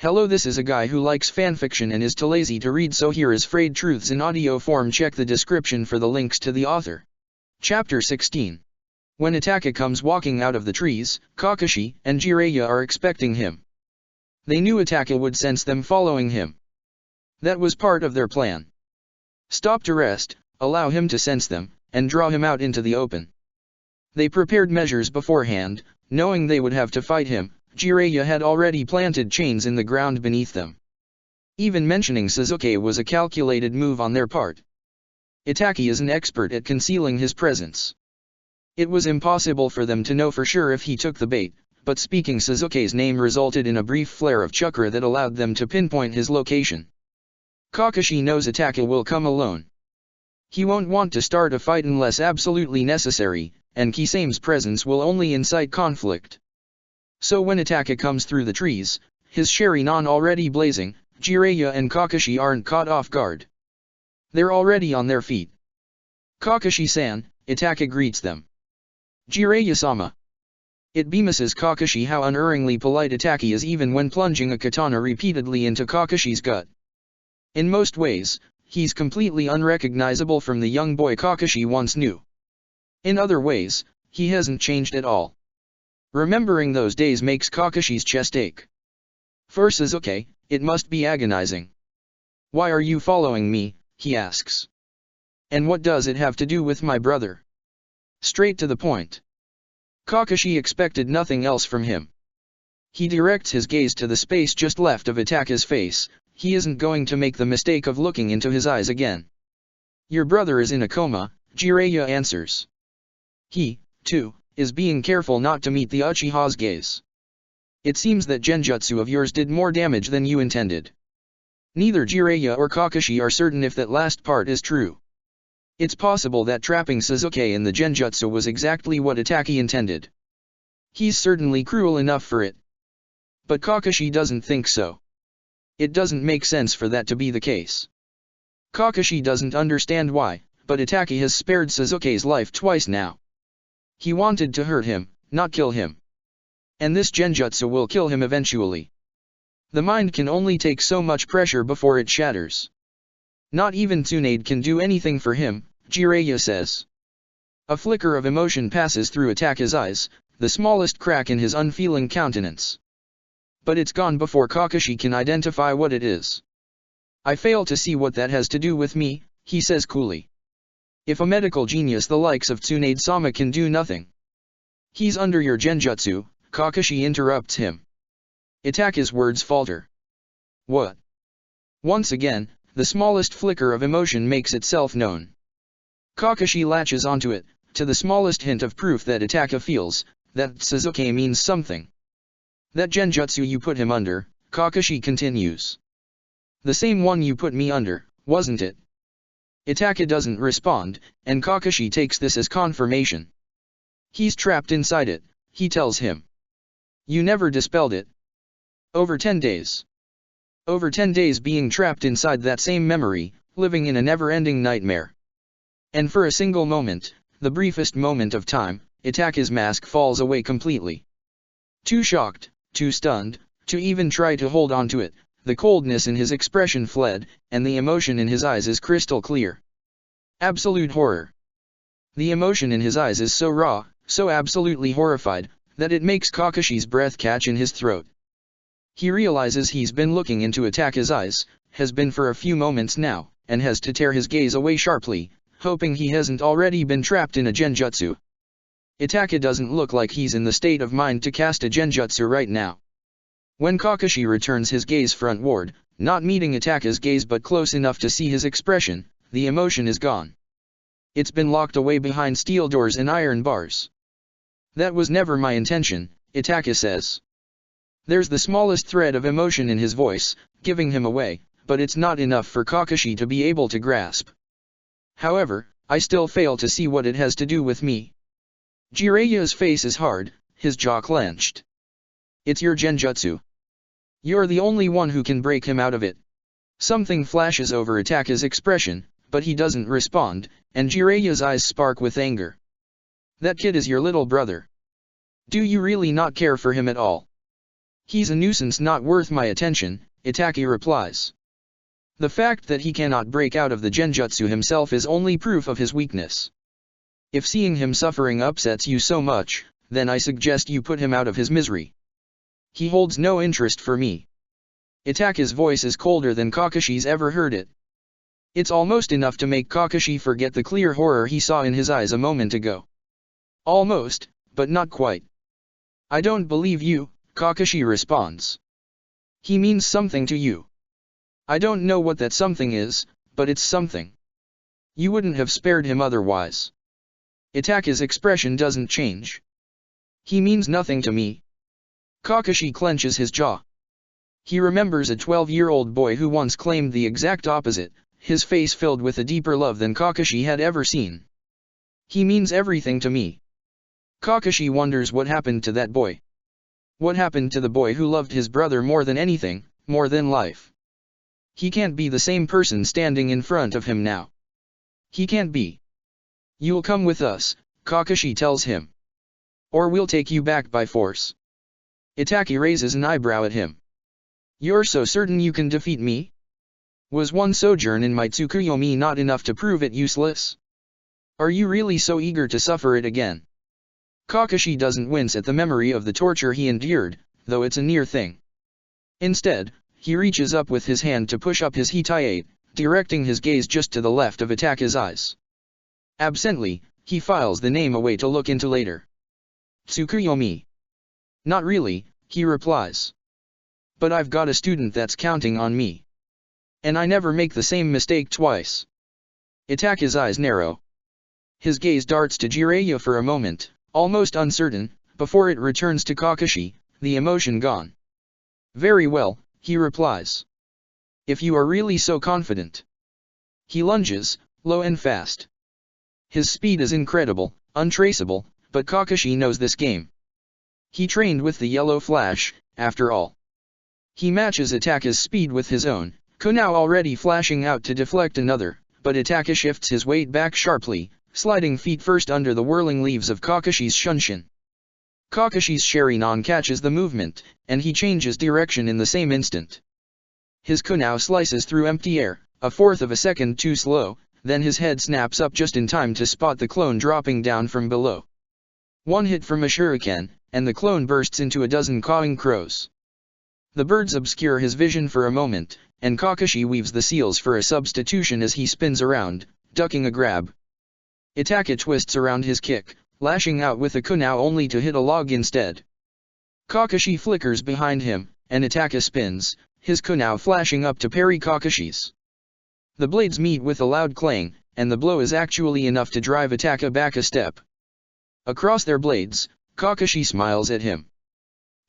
Hello, this is a guy who likes fanfiction and is too lazy to read, so here is Frayed Truths in audio form. Check the description for the links to the author. Chapter 16. When Itaka comes walking out of the trees, Kakashi and Jiraiya are expecting him. They knew Itaka would sense them following him. That was part of their plan. Stop to rest, allow him to sense them, and draw him out into the open. They prepared measures beforehand, knowing they would have to fight him. Jiraiya had already planted chains in the ground beneath them. Even mentioning Sasuke was a calculated move on their part. Itaka is an expert at concealing his presence. It was impossible for them to know for sure if he took the bait, but speaking Sasuke's name resulted in a brief flare of chakra that allowed them to pinpoint his location. Kakashi knows Itaka will come alone. He won't want to start a fight unless absolutely necessary, and Kisame's presence will only incite conflict. So when Itaka comes through the trees, his Sharingan already blazing, Jiraiya and Kakashi aren't caught off guard. They're already on their feet. Kakashi-san, Itaka greets them. Jiraiya-sama. It bemisses Kakashi how unerringly polite Itaka is even when plunging a katana repeatedly into Kakashi's gut. In most ways, he's completely unrecognizable from the young boy Kakashi once knew. In other ways, he hasn't changed at all. Remembering those days makes Kakashi's chest ache. For Sasuke, it must be agonizing. Why are you following me, he asks. And what does it have to do with my brother? Straight to the point. Kakashi expected nothing else from him. He directs his gaze to the space just left of Itaka's face. He isn't going to make the mistake of looking into his eyes again. Your brother is in a coma, Jiraiya answers. He, too, is being careful not to meet the Uchiha's gaze. It seems that genjutsu of yours did more damage than you intended. Neither Jiraiya or Kakashi are certain if that last part is true. It's possible that trapping Sasuke in the genjutsu was exactly what Itaka intended. He's certainly cruel enough for it. But Kakashi doesn't think so. It doesn't make sense for that to be the case. Kakashi doesn't understand why, but Itaka has spared Sasuke's life twice now. He wanted to hurt him, not kill him. And this genjutsu will kill him eventually. The mind can only take so much pressure before it shatters. Not even Tsunade can do anything for him, Jiraiya says. A flicker of emotion passes through Itaka's eyes, the smallest crack in his unfeeling countenance. But it's gone before Kakashi can identify what it is. I fail to see what that has to do with me, he says coolly. If a medical genius the likes of Tsunade-sama can do nothing. He's under your genjutsu, Kakashi interrupts him. Itaka's words falter. What? Once again, the smallest flicker of emotion makes itself known. Kakashi latches onto it, to the smallest hint of proof that Itaka feels, that Sasuke means something. That genjutsu you put him under, Kakashi continues. The same one you put me under, wasn't it? Itaka doesn't respond, and Kakashi takes this as confirmation. He's trapped inside it, he tells him. You never dispelled it. Over 10 days. Over 10 days being trapped inside that same memory, living in a never-ending nightmare. And for a single moment, the briefest moment of time, Itaka's mask falls away completely. Too shocked, too stunned, to even try to hold on to it. The coldness in his expression fled, and the emotion in his eyes is crystal clear. Absolute horror. The emotion in his eyes is so raw, so absolutely horrified, that it makes Kakashi's breath catch in his throat. He realizes he's been looking into Itaka's eyes, has been for a few moments now, and has to tear his gaze away sharply, hoping he hasn't already been trapped in a genjutsu. Itaka doesn't look like he's in the state of mind to cast a genjutsu right now. When Kakashi returns his gaze frontward, not meeting Itaka's gaze but close enough to see his expression, the emotion is gone. It's been locked away behind steel doors and iron bars. That was never my intention, Itaka says. There's the smallest thread of emotion in his voice, giving him away, but it's not enough for Kakashi to be able to grasp. However, I still fail to see what it has to do with me. Jiraiya's face is hard, his jaw clenched. It's your genjutsu. You're the only one who can break him out of it. Something flashes over Itaka's expression, but he doesn't respond, and Jiraiya's eyes spark with anger. That kid is your little brother. Do you really not care for him at all? He's a nuisance not worth my attention, Itaki replies. The fact that he cannot break out of the genjutsu himself is only proof of his weakness. If seeing him suffering upsets you so much, then I suggest you put him out of his misery. He holds no interest for me. Itaki's voice is colder than Kakashi's ever heard it. It's almost enough to make Kakashi forget the clear horror he saw in his eyes a moment ago. Almost, but not quite. I don't believe you, Kakashi responds. He means something to you. I don't know what that something is, but it's something. You wouldn't have spared him otherwise. Itaki's expression doesn't change. He means nothing to me. Kakashi clenches his jaw. He remembers a 12-year-old boy who once claimed the exact opposite, his face filled with a deeper love than Kakashi had ever seen. He means everything to me. Kakashi wonders what happened to that boy. What happened to the boy who loved his brother more than anything, more than life? He can't be the same person standing in front of him now. He can't be. You'll come with us, Kakashi tells him. Or we'll take you back by force. Itaki raises an eyebrow at him. You're so certain you can defeat me? Was one sojourn in my Tsukuyomi not enough to prove it useless? Are you really so eager to suffer it again? Kakashi doesn't wince at the memory of the torture he endured, though it's a near thing. Instead, he reaches up with his hand to push up his Hitaite, directing his gaze just to the left of Itaki's eyes. Absently, he files the name away to look into later. Tsukuyomi. Not really, he replies. But I've got a student that's counting on me. And I never make the same mistake twice. Itaki's eyes narrow. His gaze darts to Jiraiya for a moment, almost uncertain, before it returns to Kakashi, the emotion gone. Very well, he replies. If you are really so confident. He lunges, low and fast. His speed is incredible, untraceable, but Kakashi knows this game. He trained with the yellow flash, after all. He matches Itaki's speed with his own, Kunao already flashing out to deflect another, but Itaki shifts his weight back sharply, sliding feet first under the whirling leaves of Kakashi's Shunshin. Kakashi's Sharingan catches the movement, and he changes direction in the same instant. His Kunao slices through empty air, a fourth of a second too slow, then his head snaps up just in time to spot the clone dropping down from below. One hit from a shuriken, and the clone bursts into a dozen cawing crows. The birds obscure his vision for a moment, and Kakashi weaves the seals for a substitution as he spins around, ducking a grab. Itaki twists around his kick, lashing out with a kunao only to hit a log instead. Kakashi flickers behind him, and Itaki spins, his kunao flashing up to parry Kakashi's. The blades meet with a loud clang, and the blow is actually enough to drive Itaki back a step. Across their blades, Kakashi smiles at him.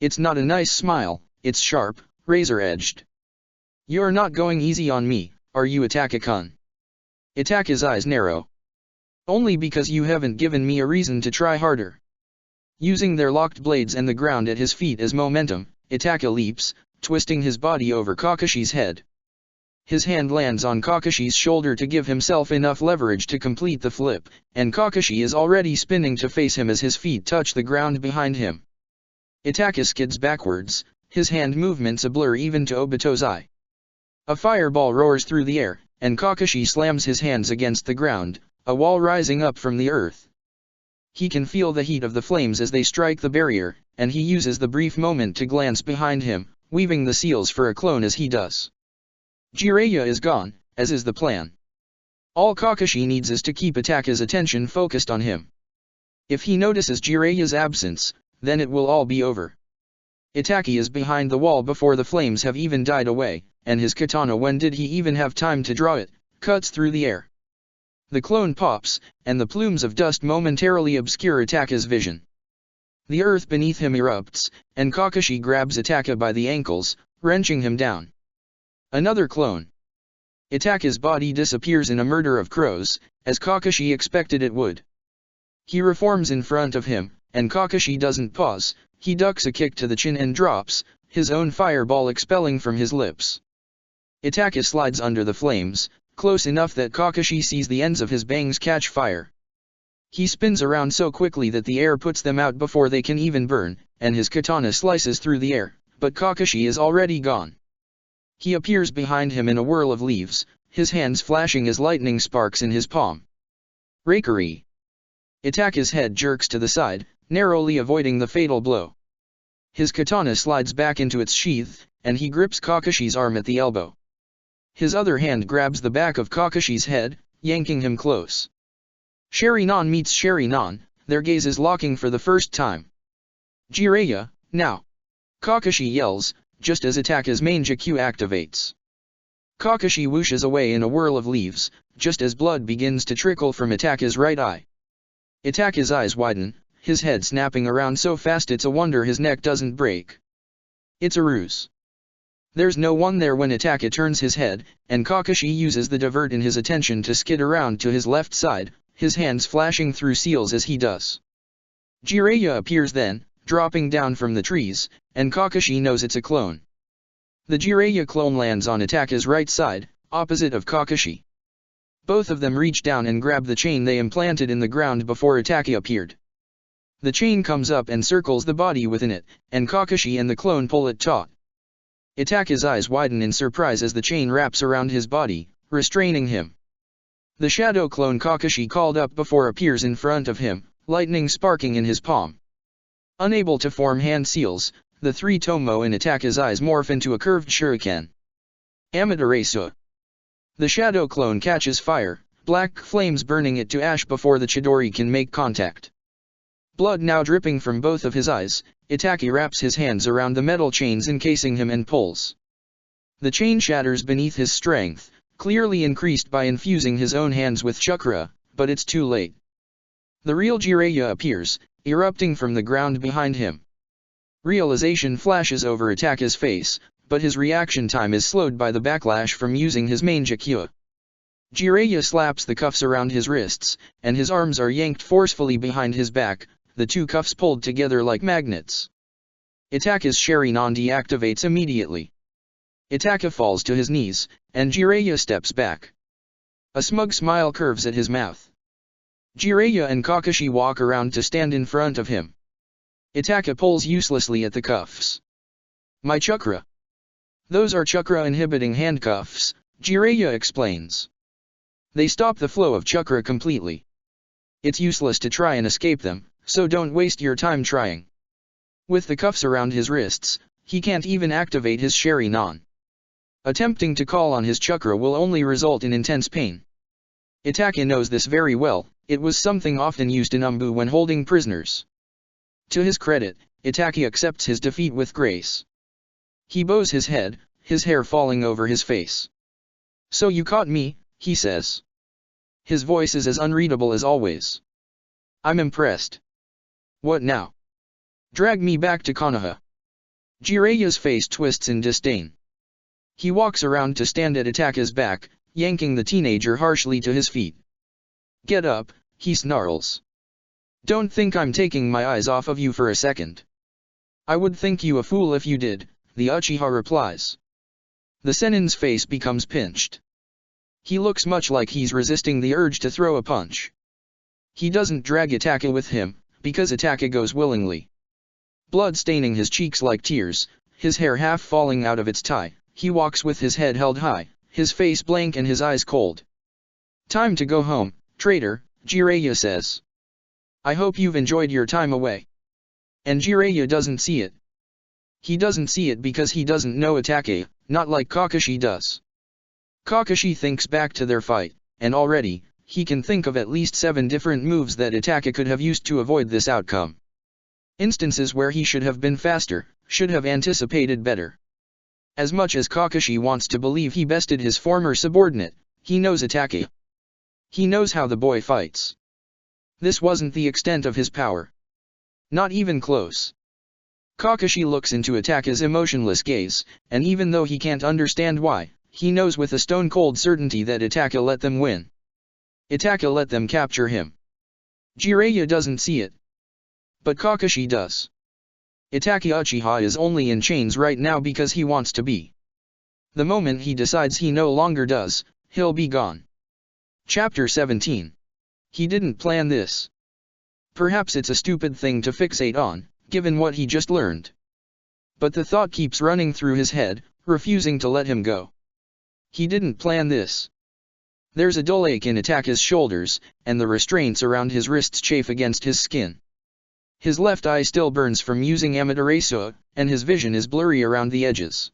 It's not a nice smile, it's sharp, razor-edged. You're not going easy on me, are you, Itaki-kun? Itaki's eyes narrow. Only because you haven't given me a reason to try harder. Using their locked blades and the ground at his feet as momentum, Itaki leaps, twisting his body over Kakashi's head. His hand lands on Kakashi's shoulder to give himself enough leverage to complete the flip, and Kakashi is already spinning to face him as his feet touch the ground behind him. Itaki skids backwards, his hand movements a blur even to Obito's eye. A fireball roars through the air, and Kakashi slams his hands against the ground, a wall rising up from the earth. He can feel the heat of the flames as they strike the barrier, and he uses the brief moment to glance behind him, weaving the seals for a clone as he does. Jiraiya is gone, as is the plan. All Kakashi needs is to keep Itaki's attention focused on him. If he notices Jiraiya's absence, then it will all be over. Itaki is behind the wall before the flames have even died away, and his katana, when did he even have time to draw it, cuts through the air. The clone pops, and the plumes of dust momentarily obscure Itaki's vision. The earth beneath him erupts, and Kakashi grabs Itaki by the ankles, wrenching him down. Another clone. Itaki's body disappears in a murder of crows, as Kakashi expected it would. He reforms in front of him, and Kakashi doesn't pause, he ducks a kick to the chin and drops, his own fireball expelling from his lips. Itaki slides under the flames, close enough that Kakashi sees the ends of his bangs catch fire. He spins around so quickly that the air puts them out before they can even burn, and his katana slices through the air, but Kakashi is already gone. He appears behind him in a whirl of leaves, his hands flashing as lightning sparks in his palm. Rakery! Itake's head jerks to the side, narrowly avoiding the fatal blow. His katana slides back into its sheath, and he grips Kakashi's arm at the elbow. His other hand grabs the back of Kakashi's head, yanking him close. Sharingan meets Sharingan, their gazes locking for the first time. Jiraiya, now! Kakashi yells, just as Itake's main Jakku activates. Kakashi whooshes away in a whirl of leaves, just as blood begins to trickle from Itake's right eye. Itake's eyes widen, his head snapping around so fast it's a wonder his neck doesn't break. It's a ruse. There's no one there when Itake turns his head, and Kakashi uses the divert in his attention to skid around to his left side, his hands flashing through seals as he does. Jiraiya appears then, dropping down from the trees, and Kakashi knows it's a clone. The Jiraiya clone lands on Itake's right side, opposite of Kakashi. Both of them reach down and grab the chain they implanted in the ground before Itake appeared. The chain comes up and circles the body within it, and Kakashi and the clone pull it taut. Itake's eyes widen in surprise as the chain wraps around his body, restraining him. The shadow clone Kakashi called up before appears in front of him, lightning sparking in his palm. Unable to form hand seals, the three Tomo in Itake's eyes morph into a curved shuriken. Amaterasu. The shadow clone catches fire, black flames burning it to ash before the Chidori can make contact. Blood now dripping from both of his eyes, Itake wraps his hands around the metal chains encasing him and pulls. The chain shatters beneath his strength, clearly increased by infusing his own hands with chakra, but it's too late. The real Jiraiya appears, erupting from the ground behind him. Realization flashes over Itake's face, but his reaction time is slowed by the backlash from using his main Jakku. Jiraiya slaps the cuffs around his wrists, and his arms are yanked forcefully behind his back, the two cuffs pulled together like magnets. Itake's Sharingan deactivates immediately. Itake falls to his knees, and Jiraiya steps back. A smug smile curves at his mouth. Jiraiya and Kakashi walk around to stand in front of him. Itake pulls uselessly at the cuffs. My chakra. Those are chakra-inhibiting handcuffs, Jiraiya explains. They stop the flow of chakra completely. It's useless to try and escape them, so don't waste your time trying. With the cuffs around his wrists, he can't even activate his Sharingan. Attempting to call on his chakra will only result in intense pain. Itake knows this very well, it was something often used in Umbu when holding prisoners. To his credit, Itake accepts his defeat with grace. He bows his head, his hair falling over his face. So you caught me, he says. His voice is as unreadable as always. I'm impressed. What now? Drag me back to Konoha. Jiraiya's face twists in disdain. He walks around to stand at Itake's back, yanking the teenager harshly to his feet. Get up, he snarls. Don't think I'm taking my eyes off of you for a second. I would think you a fool if you did, the Uchiha replies. The Senin's face becomes pinched. He looks much like he's resisting the urge to throw a punch. He doesn't drag Itake with him, because Itake goes willingly. Blood staining his cheeks like tears, his hair half falling out of its tie, he walks with his head held high, his face blank and his eyes cold. Time to go home, traitor, Jiraiya says. I hope you've enjoyed your time away. And Jiraiya doesn't see it. He doesn't see it because he doesn't know Itake, not like Kakashi does. Kakashi thinks back to their fight, and already, he can think of at least 7 different moves that Itake could have used to avoid this outcome. Instances where he should have been faster, should have anticipated better. As much as Kakashi wants to believe he bested his former subordinate, he knows Itake. He knows how the boy fights. This wasn't the extent of his power. Not even close. Kakashi looks into Itake's emotionless gaze, and even though he can't understand why, he knows with a stone-cold certainty that Itake let them win. Itake let them capture him. Jiraiya doesn't see it. But Kakashi does. Itake Uchiha is only in chains right now because he wants to be. The moment he decides he no longer does, he'll be gone. Chapter 17. He didn't plan this. Perhaps it's a stupid thing to fixate on, given what he just learned. But the thought keeps running through his head, refusing to let him go. He didn't plan this. There's a dull ache in Itaka's shoulders, and the restraints around his wrists chafe against his skin. His left eye still burns from using Amaterasu, and his vision is blurry around the edges.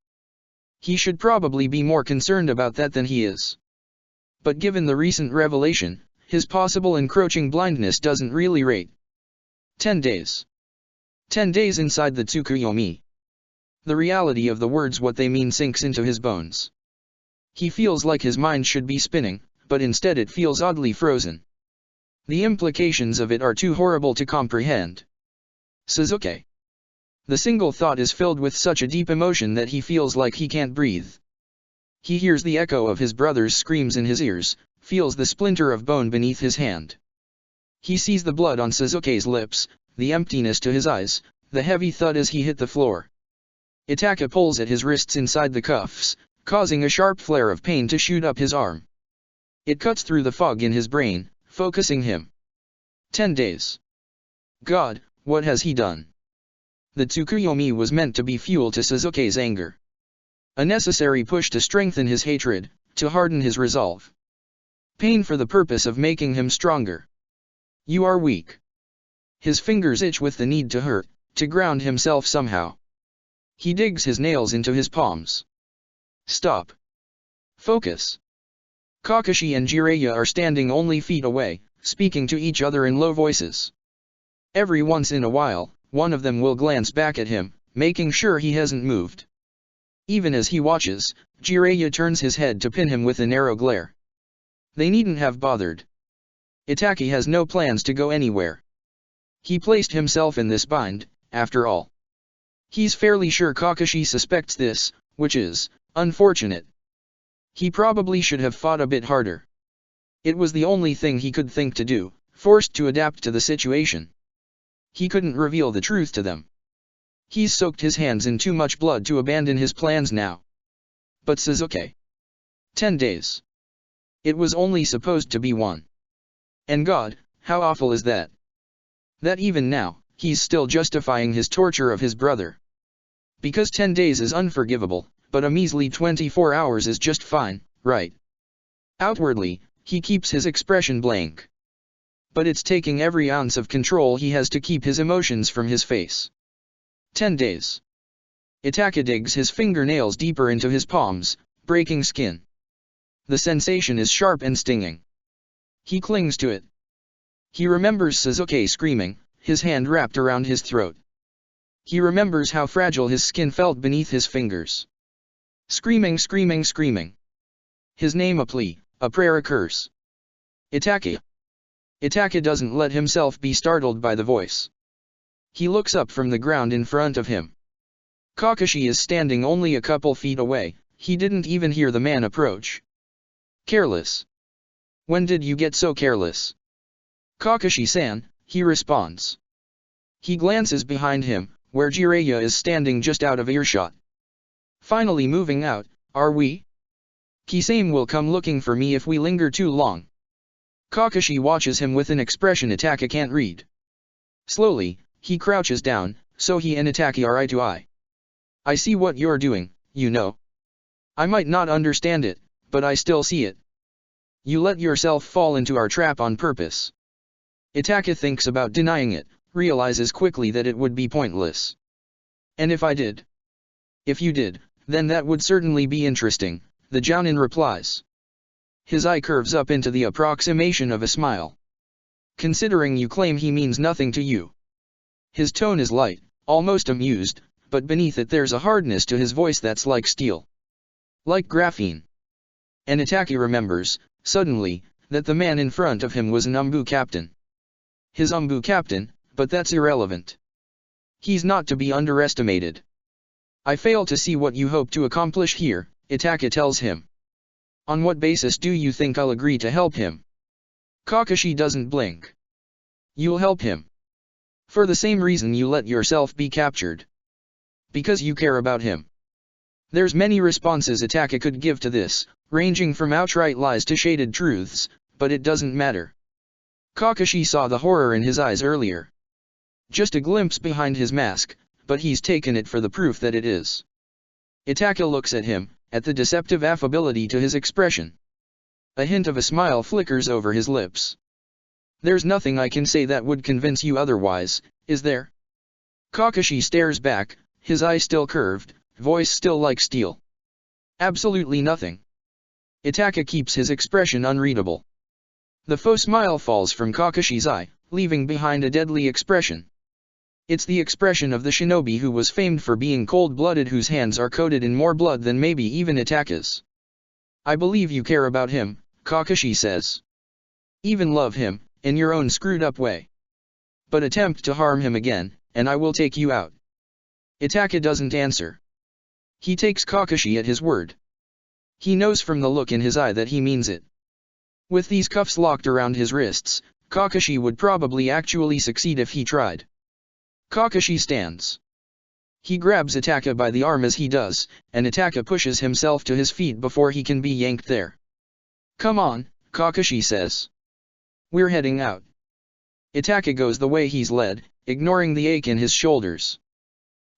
He should probably be more concerned about that than he is. But given the recent revelation, his possible encroaching blindness doesn't really rate. 10 days. 10 days inside the Tsukuyomi. The reality of the words, what they mean, sinks into his bones. He feels like his mind should be spinning, but instead it feels oddly frozen. The implications of it are too horrible to comprehend. Suzuki. The single thought is filled with such a deep emotion that he feels like he can't breathe. He hears the echo of his brother's screams in his ears, feels the splinter of bone beneath his hand. He sees the blood on Suzuki's lips, the emptiness to his eyes, the heavy thud as he hit the floor. Itaka pulls at his wrists inside the cuffs, causing a sharp flare of pain to shoot up his arm. It cuts through the fog in his brain, focusing him. 10 days. God, what has he done? The Tsukuyomi was meant to be fuel to Suzuki's anger. A necessary push to strengthen his hatred, to harden his resolve. Pain for the purpose of making him stronger. You are weak. His fingers itch with the need to hurt, to ground himself somehow. He digs his nails into his palms. Stop. Focus. Kakashi and Jiraiya are standing only feet away, speaking to each other in low voices. Every once in a while, one of them will glance back at him, making sure he hasn't moved. Even as he watches, Jiraiya turns his head to pin him with a narrow glare. They needn't have bothered. Itaki has no plans to go anywhere. He placed himself in this bind, after all. He's fairly sure Kakashi suspects this, which is unfortunate. He probably should have fought a bit harder. It was the only thing he could think to do, forced to adapt to the situation. He couldn't reveal the truth to them. He's soaked his hands in too much blood to abandon his plans now. But Suzuki. 10 days. It was only supposed to be 1. And God, how awful is that? That even now, he's still justifying his torture of his brother. Because 10 days is unforgivable, but a measly 24 hours is just fine, right? Outwardly, he keeps his expression blank. But it's taking every ounce of control he has to keep his emotions from his face. 10 days. Itaka digs his fingernails deeper into his palms, breaking skin. The sensation is sharp and stinging. He clings to it. He remembers Suzuki screaming, his hand wrapped around his throat. He remembers how fragile his skin felt beneath his fingers. Screaming, screaming, screaming. His name a plea, a prayer, a curse. Itaka. Itaka doesn't let himself be startled by the voice. He looks up from the ground in front of him. Kakashi is standing only a couple feet away, he didn't even hear the man approach. Careless. When did you get so careless? Kakashi-san, he responds. He glances behind him, where Jiraiya is standing just out of earshot. Finally moving out, are we? Kisame will come looking for me if we linger too long. Kakashi watches him with an expression Itaka can't read. Slowly, he crouches down, so he and Itaka are eye to eye. I see what you're doing, you know. I might not understand it, but I still see it. You let yourself fall into our trap on purpose. Itaka thinks about denying it, realizes quickly that it would be pointless. And if I did? If you did, then that would certainly be interesting, the Jounin replies. His eye curves up into the approximation of a smile. Considering you claim he means nothing to you. His tone is light, almost amused, but beneath it there's a hardness to his voice that's like steel. Like graphene. And Itaki remembers, suddenly, that the man in front of him was an Umbu captain. His Umbu captain, but that's irrelevant. He's not to be underestimated. I fail to see what you hope to accomplish here, Itaka tells him. On what basis do you think I'll agree to help him? Kakashi doesn't blink. You'll help him. For the same reason you let yourself be captured. Because you care about him. There's many responses Itaka could give to this, ranging from outright lies to shaded truths, but it doesn't matter. Kakashi saw the horror in his eyes earlier. Just a glimpse behind his mask, but he's taken it for the proof that it is. Itaka looks at him, at the deceptive affability to his expression. A hint of a smile flickers over his lips. There's nothing I can say that would convince you otherwise, is there? Kakashi stares back, his eye still curved, voice still like steel. Absolutely nothing. Itaka keeps his expression unreadable. The faux smile falls from Kakashi's eye, leaving behind a deadly expression. It's the expression of the shinobi who was famed for being cold-blooded, whose hands are coated in more blood than maybe even Itaka's. I believe you care about him, Kakashi says. Even love him, in your own screwed-up way. But attempt to harm him again, and I will take you out. Itaka doesn't answer. He takes Kakashi at his word. He knows from the look in his eye that he means it. With these cuffs locked around his wrists, Kakashi would probably actually succeed if he tried. Kakashi stands. He grabs Itaka by the arm as he does, and Itaka pushes himself to his feet before he can be yanked there. Come on, Kakashi says. We're heading out. Itaka goes the way he's led, ignoring the ache in his shoulders.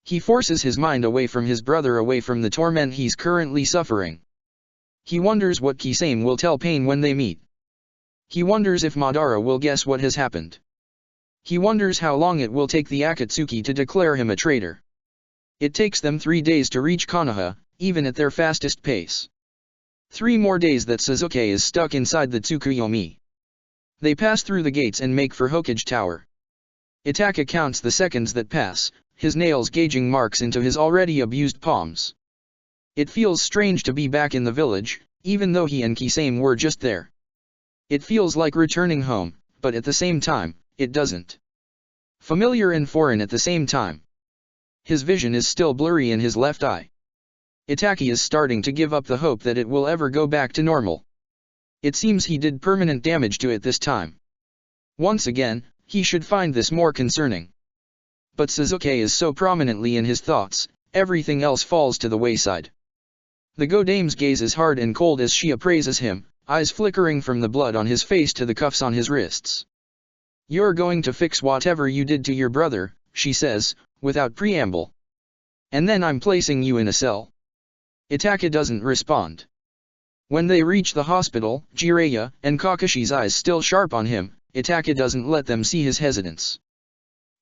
He forces his mind away from his brother, away from the torment he's currently suffering. He wonders what Kisame will tell Pain when they meet. He wonders if Madara will guess what has happened. He wonders how long it will take the Akatsuki to declare him a traitor. It takes them 3 days to reach Konoha, even at their fastest pace. 3 more days that Sasuke is stuck inside the Tsukuyomi. They pass through the gates and make for Hokage Tower. Itaka counts the seconds that pass, his nails gauging marks into his already abused palms. It feels strange to be back in the village, even though he and Kisame were just there. It feels like returning home, but at the same time, it doesn't. Familiar and foreign at the same time. His vision is still blurry in his left eye. Itaki is starting to give up the hope that it will ever go back to normal. It seems he did permanent damage to it this time. Once again, he should find this more concerning. But Sasuke is so prominently in his thoughts, everything else falls to the wayside. The Godame's gaze is hard and cold as she appraises him, eyes flickering from the blood on his face to the cuffs on his wrists. You're going to fix whatever you did to your brother, she says, without preamble. And then I'm placing you in a cell. Itaka doesn't respond. When they reach the hospital, Jiraiya and Kakashi's eyes still sharp on him, Itaka doesn't let them see his hesitance.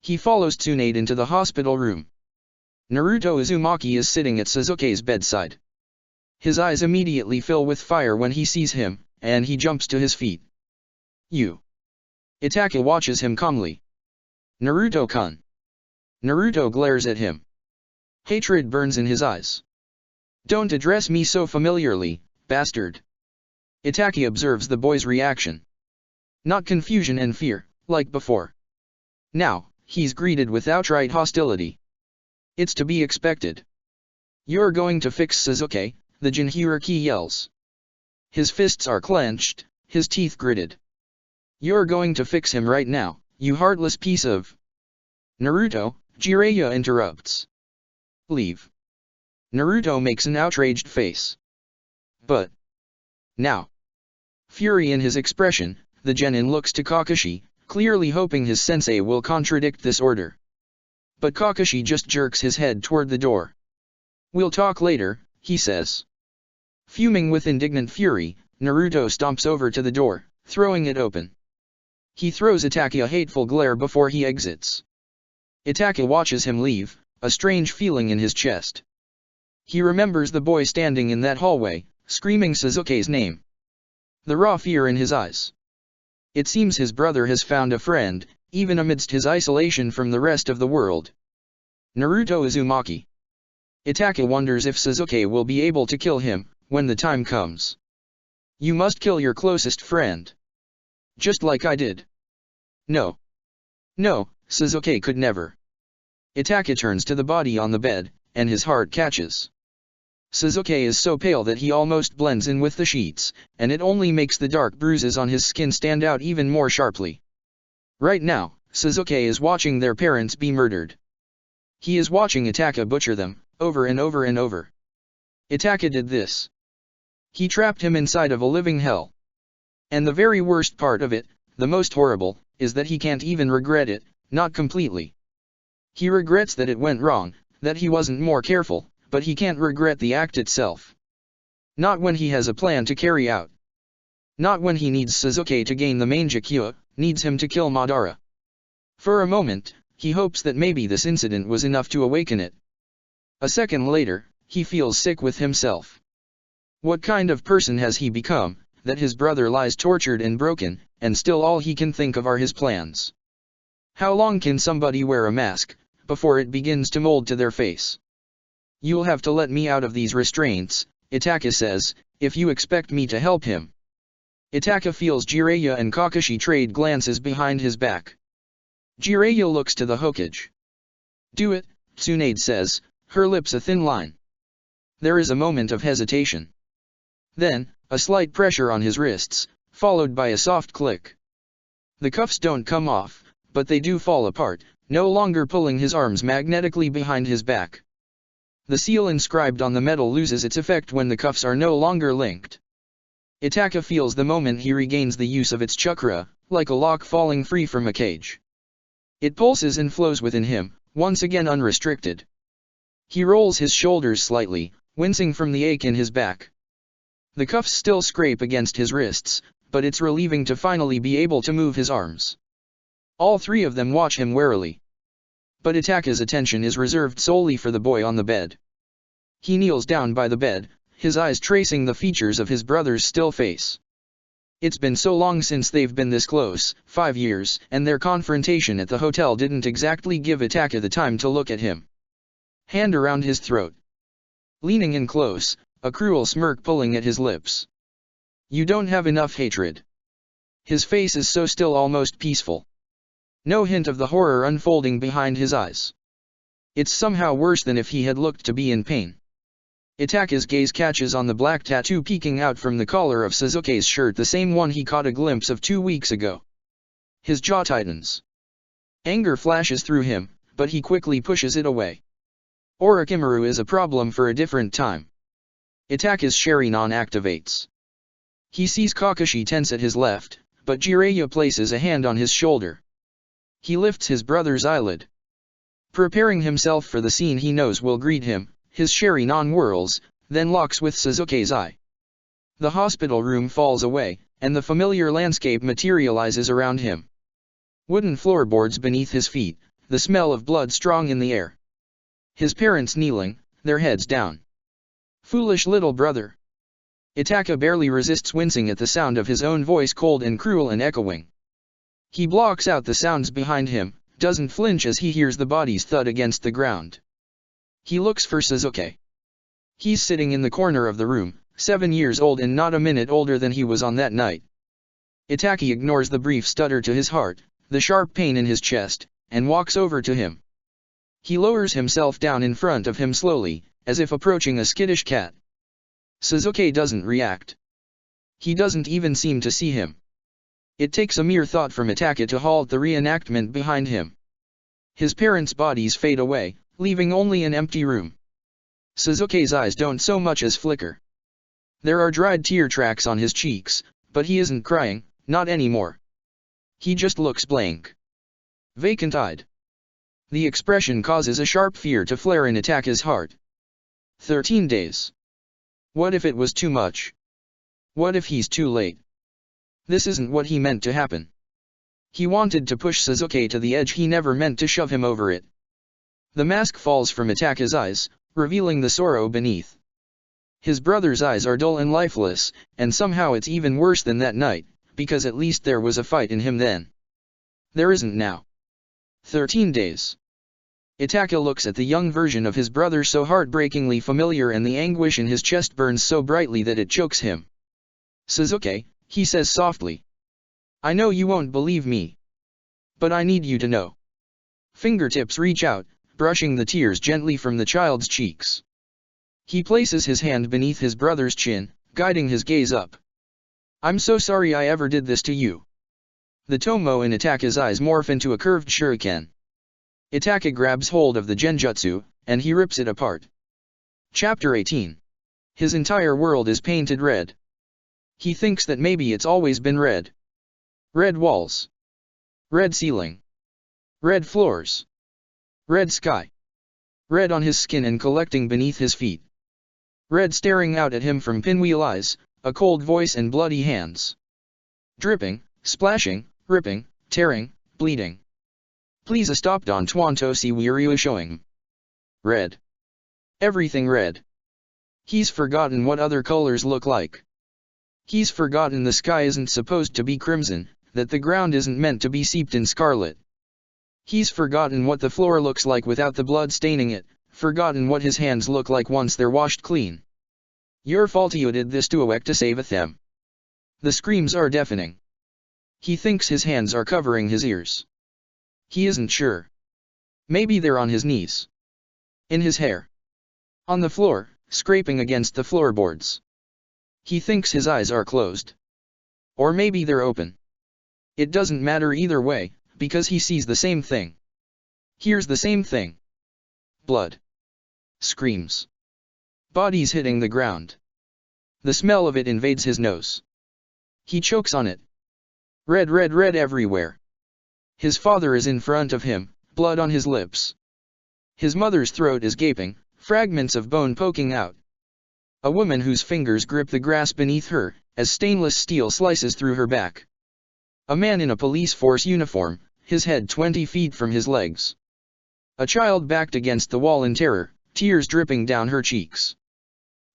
He follows Tsunade into the hospital room. Naruto Uzumaki is sitting at Sasuke's bedside. His eyes immediately fill with fire when he sees him, and he jumps to his feet. You. Itaka watches him calmly. Naruto-kun. Naruto glares at him. Hatred burns in his eyes. Don't address me so familiarly, bastard. Itaka observes the boy's reaction. Not confusion and fear, like before. Now, he's greeted with outright hostility. It's to be expected. You're going to fix Sasuke, the Jinchuriki yells. His fists are clenched, his teeth gritted. You're going to fix him right now, you heartless piece of... Naruto, Jiraiya interrupts. Leave. Naruto makes an outraged face. But... now. Fury in his expression, the genin looks to Kakashi, clearly hoping his sensei will contradict this order. But Kakashi just jerks his head toward the door. We'll talk later, he says. Fuming with indignant fury, Naruto stomps over to the door, throwing it open. He throws Itaka a hateful glare before he exits. Itaka watches him leave, a strange feeling in his chest. He remembers the boy standing in that hallway, screaming Sasuke's name. The raw fear in his eyes. It seems his brother has found a friend, even amidst his isolation from the rest of the world. Naruto Uzumaki. Itaka wonders if Sasuke will be able to kill him, when the time comes. You must kill your closest friend. Just like I did. No. No, Sasuke could never. Itaka turns to the body on the bed, and his heart catches. Sasuke is so pale that he almost blends in with the sheets, and it only makes the dark bruises on his skin stand out even more sharply. Right now, Sasuke is watching their parents be murdered. He is watching Itaka butcher them, over and over and over. Itaka did this. He trapped him inside of a living hell. And the very worst part of it, the most horrible, is that he can't even regret it, not completely. He regrets that it went wrong, that he wasn't more careful, but he can't regret the act itself. Not when he has a plan to carry out. Not when he needs Sasuke to gain the Mangekyo, needs him to kill Madara. For a moment, he hopes that maybe this incident was enough to awaken it. A second later, he feels sick with himself. What kind of person has he become, that his brother lies tortured and broken, and still all he can think of are his plans? How long can somebody wear a mask, before it begins to mold to their face? You'll have to let me out of these restraints, Itaka says, if you expect me to help him. Itaka feels Jiraiya and Kakashi trade glances behind his back. Jiraiya looks to the Hokage. Do it, Tsunade says, her lips a thin line. There is a moment of hesitation. Then, a slight pressure on his wrists, followed by a soft click. The cuffs don't come off, but they do fall apart, no longer pulling his arms magnetically behind his back. The seal inscribed on the metal loses its effect when the cuffs are no longer linked. Itaka feels the moment he regains the use of its chakra, like a lock falling free from a cage. It pulses and flows within him, once again unrestricted. He rolls his shoulders slightly, wincing from the ache in his back. The cuffs still scrape against his wrists, but it's relieving to finally be able to move his arms. All three of them watch him warily. But Itaka's attention is reserved solely for the boy on the bed. He kneels down by the bed, his eyes tracing the features of his brother's still face. It's been so long since they've been this close, 5 years, and their confrontation at the hotel didn't exactly give Itaka the time to look at him. Hand around his throat. Leaning in close, a cruel smirk pulling at his lips. You don't have enough hatred. His face is so still, almost peaceful. No hint of the horror unfolding behind his eyes. It's somehow worse than if he had looked to be in pain. Itaka's gaze catches on the black tattoo peeking out from the collar of Sasuke's shirt, the same one he caught a glimpse of 2 weeks ago. His jaw tightens. Anger flashes through him, but he quickly pushes it away. Orochimaru is a problem for a different time. Itaka's Sharingan activates. He sees Kakashi tense at his left, but Jiraiya places a hand on his shoulder. He lifts his brother's eyelid. Preparing himself for the scene he knows will greet him, his Sharingan whirls, then locks with Sasuke's eye. The hospital room falls away, and the familiar landscape materializes around him. Wooden floorboards beneath his feet, the smell of blood strong in the air. His parents kneeling, their heads down. Foolish little brother. Itaka barely resists wincing at the sound of his own voice, cold and cruel and echoing. He blocks out the sounds behind him, doesn't flinch as he hears the bodies thud against the ground. He looks for Sasuke. He's sitting in the corner of the room, 7 years old and not a minute older than he was on that night. Itaka ignores the brief stutter to his heart, the sharp pain in his chest, and walks over to him. He lowers himself down in front of him slowly, as if approaching a skittish cat. Sasuke doesn't react. He doesn't even seem to see him. It takes a mere thought from Itaka to halt the reenactment behind him. His parents' bodies fade away, leaving only an empty room. Sasuke's eyes don't so much as flicker. There are dried tear tracks on his cheeks, but he isn't crying, not anymore. He just looks blank. Vacant-eyed. The expression causes a sharp fear to flare in Itaka's heart. 13 days. What if it was too much? What if he's too late? This isn't what he meant to happen. He wanted to push Sasuke to the edge, he never meant to shove him over it. The mask falls from Itaka's eyes, revealing the sorrow beneath. His brother's eyes are dull and lifeless, and somehow it's even worse than that night, because at least there was a fight in him then. There isn't now. 13 days. Itaka looks at the young version of his brother so heartbreakingly familiar, and the anguish in his chest burns so brightly that it chokes him. Sasuke, he says softly. I know you won't believe me. But I need you to know. Fingertips reach out, brushing the tears gently from the child's cheeks. He places his hand beneath his brother's chin, guiding his gaze up. I'm so sorry I ever did this to you. The tomo in Itaka's eyes morph into a curved shuriken. Itaka grabs hold of the genjutsu, and he rips it apart. Chapter 18. His entire world is painted red. He thinks that maybe it's always been red. Red walls. Red ceiling. Red floors. Red sky. Red on his skin and collecting beneath his feet. Red staring out at him from pinwheel eyes, a cold voice and bloody hands. Dripping, splashing, ripping, tearing, bleeding. Please stop Don Twanto si Wirio showing. Red. Everything red. He's forgotten what other colors look like. He's forgotten the sky isn't supposed to be crimson, that the ground isn't meant to be seeped in scarlet. He's forgotten what the floor looks like without the blood staining it, forgotten what his hands look like once they're washed clean. Your fault you did this to awake to save them. The screams are deafening. He thinks his hands are covering his ears. He isn't sure. Maybe they're on his knees. In his hair. On the floor, scraping against the floorboards. He thinks his eyes are closed. Or maybe they're open. It doesn't matter either way, because he sees the same thing. Hears the same thing. Blood. Screams. Bodies hitting the ground. The smell of it invades his nose. He chokes on it. Red, red, red everywhere. His father is in front of him, blood on his lips. His mother's throat is gaping, fragments of bone poking out. A woman whose fingers grip the grass beneath her, as stainless steel slices through her back. A man in a police force uniform, his head 20 feet from his legs. A child backed against the wall in terror, tears dripping down her cheeks.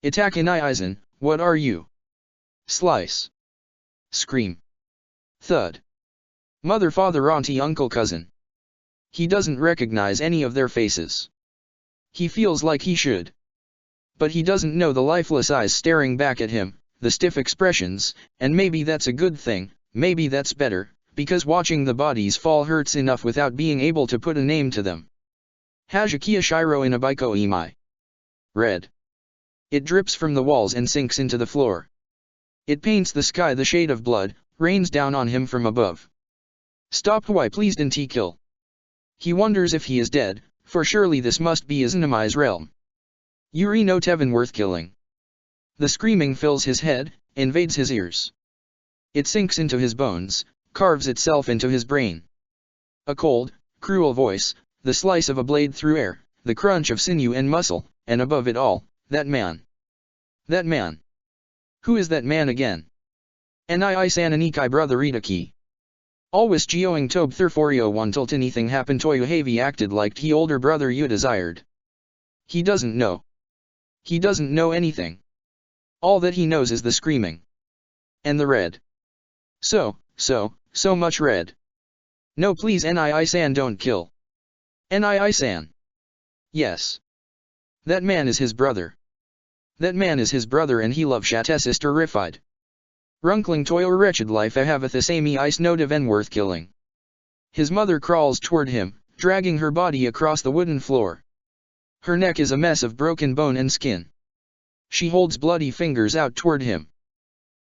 Itakin Eisen, what are you? Slice. Scream. Thud. Mother, father, auntie, uncle, cousin. He doesn't recognize any of their faces. He feels like he should. But he doesn't know the lifeless eyes staring back at him, the stiff expressions, and maybe that's a good thing, maybe that's better, because watching the bodies fall hurts enough without being able to put a name to them. Hajakia Shiro Inabaiko Imai. Red. It drips from the walls and sinks into the floor. It paints the sky the shade of blood, rains down on him from above. Stop, why please didn't he kill? He wonders if he is dead, for surely this must be Izanami's realm. Yuri no Tevin worth killing. The screaming fills his head, invades his ears. It sinks into his bones, carves itself into his brain. A cold, cruel voice, the slice of a blade through air, the crunch of sinew and muscle, and above it all, that man. That man. Who is that man again? Nii Sananikai brother Itaki. Always geoing tobe thurforio one tilt anything happened to you heavy acted like he older brother you desired. He doesn't know. He doesn't know anything. All that he knows is the screaming. And the red. So much red. No please Nii-san don't kill. Nii-san. Yes. That man is his brother. That man is his brother and he loves Shatta sister rified. Runkling toil wretched life haveth a same ice no diven worth killing. His mother crawls toward him, dragging her body across the wooden floor. Her neck is a mess of broken bone and skin. She holds bloody fingers out toward him.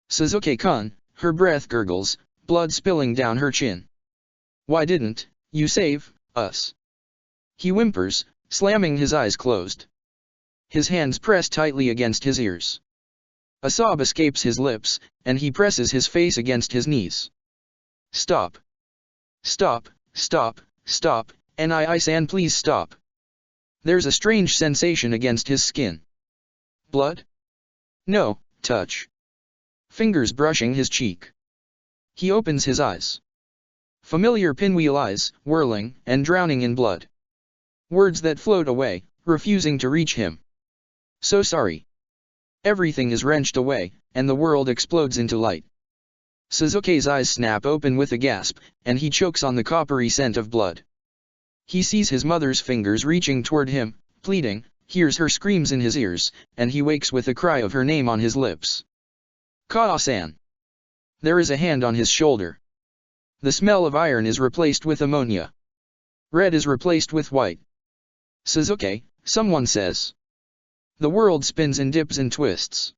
Suzuki-kun, her breath gurgles, blood spilling down her chin. Why didn't you save us? He whimpers, slamming his eyes closed. His hands press tightly against his ears. A sob escapes his lips, and he presses his face against his knees. Stop. Stop, stop, stop, Nii-san please stop. There's a strange sensation against his skin. Blood? No, touch. Fingers brushing his cheek. He opens his eyes. Familiar pinwheel eyes, whirling, and drowning in blood. Words that float away, refusing to reach him. So sorry. Everything is wrenched away, and the world explodes into light. Suzuki's eyes snap open with a gasp, and he chokes on the coppery scent of blood. He sees his mother's fingers reaching toward him, pleading, hears her screams in his ears, and he wakes with a cry of her name on his lips. Kaa-san. There is a hand on his shoulder. The smell of iron is replaced with ammonia. Red is replaced with white. Suzuki, someone says. The world spins and dips and twists.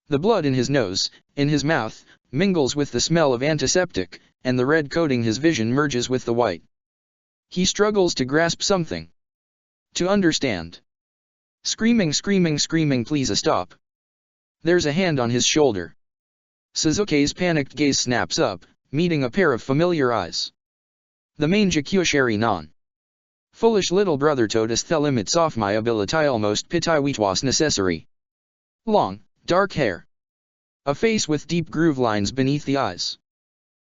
The blood in his nose, in his mouth, mingles with the smell of antiseptic, and the red coating his vision merges with the white. He struggles to grasp something. To understand. Screaming, screaming, screaming, please stop. There's a hand on his shoulder. Suzuki's panicked gaze snaps up, meeting a pair of familiar eyes. The main Jakushari non. Foolish little brother totus thelimits off my ability almost pitaiwitwas necessary. Long, dark hair. A face with deep groove lines beneath the eyes.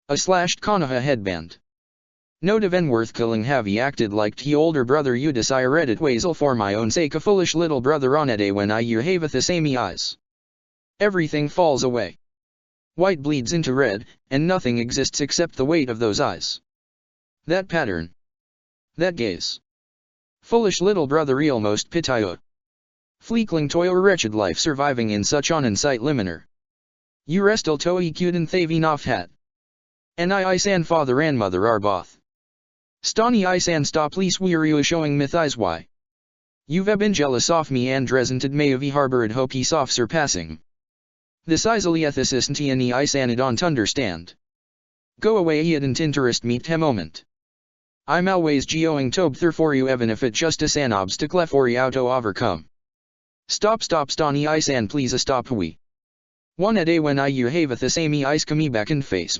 A slashed Konoha headband. No even worth killing have he acted like he older brother Udis I read it wazel for my own sake a foolish little brother on a day when I you haveth the same eyes. Everything falls away. White bleeds into red, and nothing exists except the weight of those eyes. That pattern. That gaze. Foolish little brother almost pitayo. Fleekling toil wretched life surviving in such on insight liminer. You restil toi kuden thavi noft hat. And I san father and mother are both. Stani I san stop lease weary showing myth eyes why. You've been jealous of me and resented may of harbored hope he soft surpassing. This easily ethicist and I san it on understand. Go away didn't interest me te moment. I'm always geoing tobe thur for you even if it just is an obstacle for you to overcome. Stop stani I san please stop we. One a day when I you haveth the same eyes come back in face.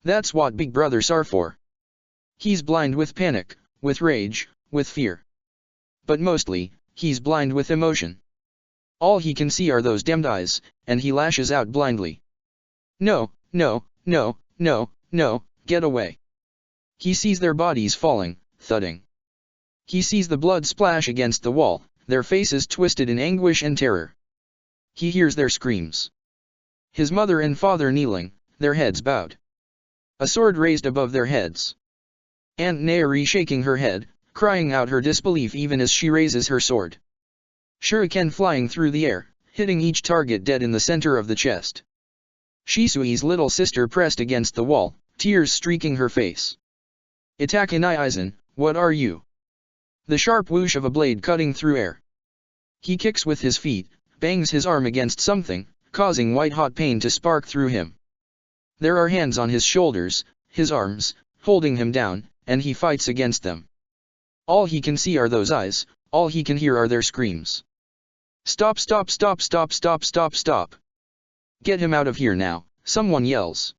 That's what big brothers are for. He's blind with panic, with rage, with fear. But mostly, he's blind with emotion. All he can see are those dimmed eyes, and he lashes out blindly. No, no, no, no, no, get away. He sees their bodies falling, thudding. He sees the blood splash against the wall, their faces twisted in anguish and terror. He hears their screams. His mother and father kneeling, their heads bowed. A sword raised above their heads. Aunt Nairi shaking her head, crying out her disbelief even as she raises her sword. Shuriken flying through the air, hitting each target dead in the center of the chest. Shisui's little sister pressed against the wall, tears streaking her face. Itakenai Aizen, what are you? The sharp whoosh of a blade cutting through air. He kicks with his feet, bangs his arm against something, causing white-hot pain to spark through him. There are hands on his shoulders, his arms, holding him down, and he fights against them. All he can see are those eyes, all he can hear are their screams. Stop stop stop stop stop stop stop. Get him out of here now, someone yells.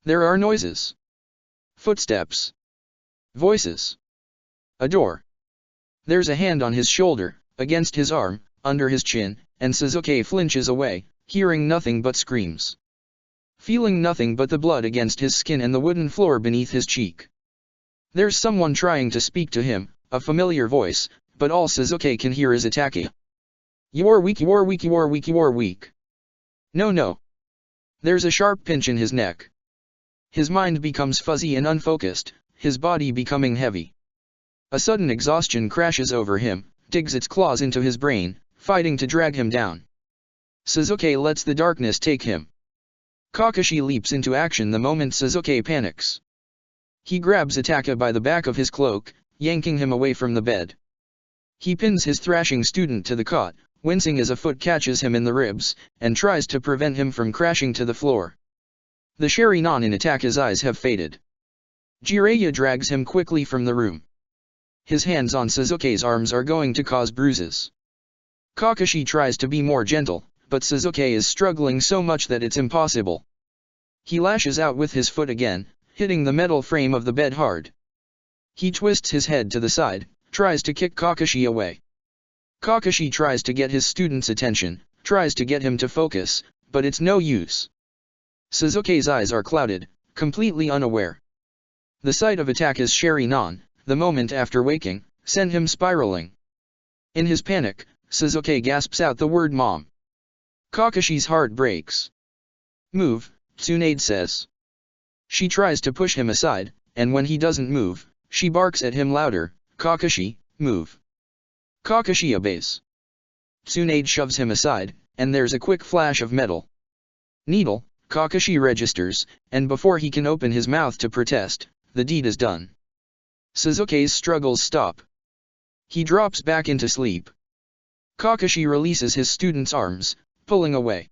There are noises. Footsteps. Voices. A door. There's a hand on his shoulder, against his arm, under his chin, and Suzuki flinches away, hearing nothing but screams. Feeling nothing but the blood against his skin and the wooden floor beneath his cheek. There's someone trying to speak to him, a familiar voice, but all Suzuki can hear is Itake. You're weak, you're weak, you're weak, you're weak. No, no. There's a sharp pinch in his neck. His mind becomes fuzzy and unfocused, his body becoming heavy. A sudden exhaustion crashes over him, digs its claws into his brain, fighting to drag him down. Suzuki lets the darkness take him. Kakashi leaps into action the moment Suzuki panics. He grabs Itaka by the back of his cloak, yanking him away from the bed. He pins his thrashing student to the cot, wincing as a foot catches him in the ribs, and tries to prevent him from crashing to the floor. The Sharingan in Itaka's eyes have faded. Jiraiya drags him quickly from the room. His hands on Suzuki's arms are going to cause bruises. Kakashi tries to be more gentle, but Suzuki is struggling so much that it's impossible. He lashes out with his foot again, hitting the metal frame of the bed hard. He twists his head to the side, tries to kick Kakashi away. Kakashi tries to get his student's attention, tries to get him to focus, but it's no use. Suzuki's eyes are clouded, completely unaware. The sight of Itaka's Sharingan, the moment after waking, sent him spiraling. In his panic, Suzuki gasps out the word mom. Kakashi's heart breaks. Move, Tsunade says. She tries to push him aside, and when he doesn't move, she barks at him louder, Kakashi, move. Kakashi obeys. Tsunade shoves him aside, and there's a quick flash of metal. Needle, Kakashi registers, and before he can open his mouth to protest, the deed is done. Suzuki's struggles stop. He drops back into sleep. Kakashi releases his student's arms, pulling away.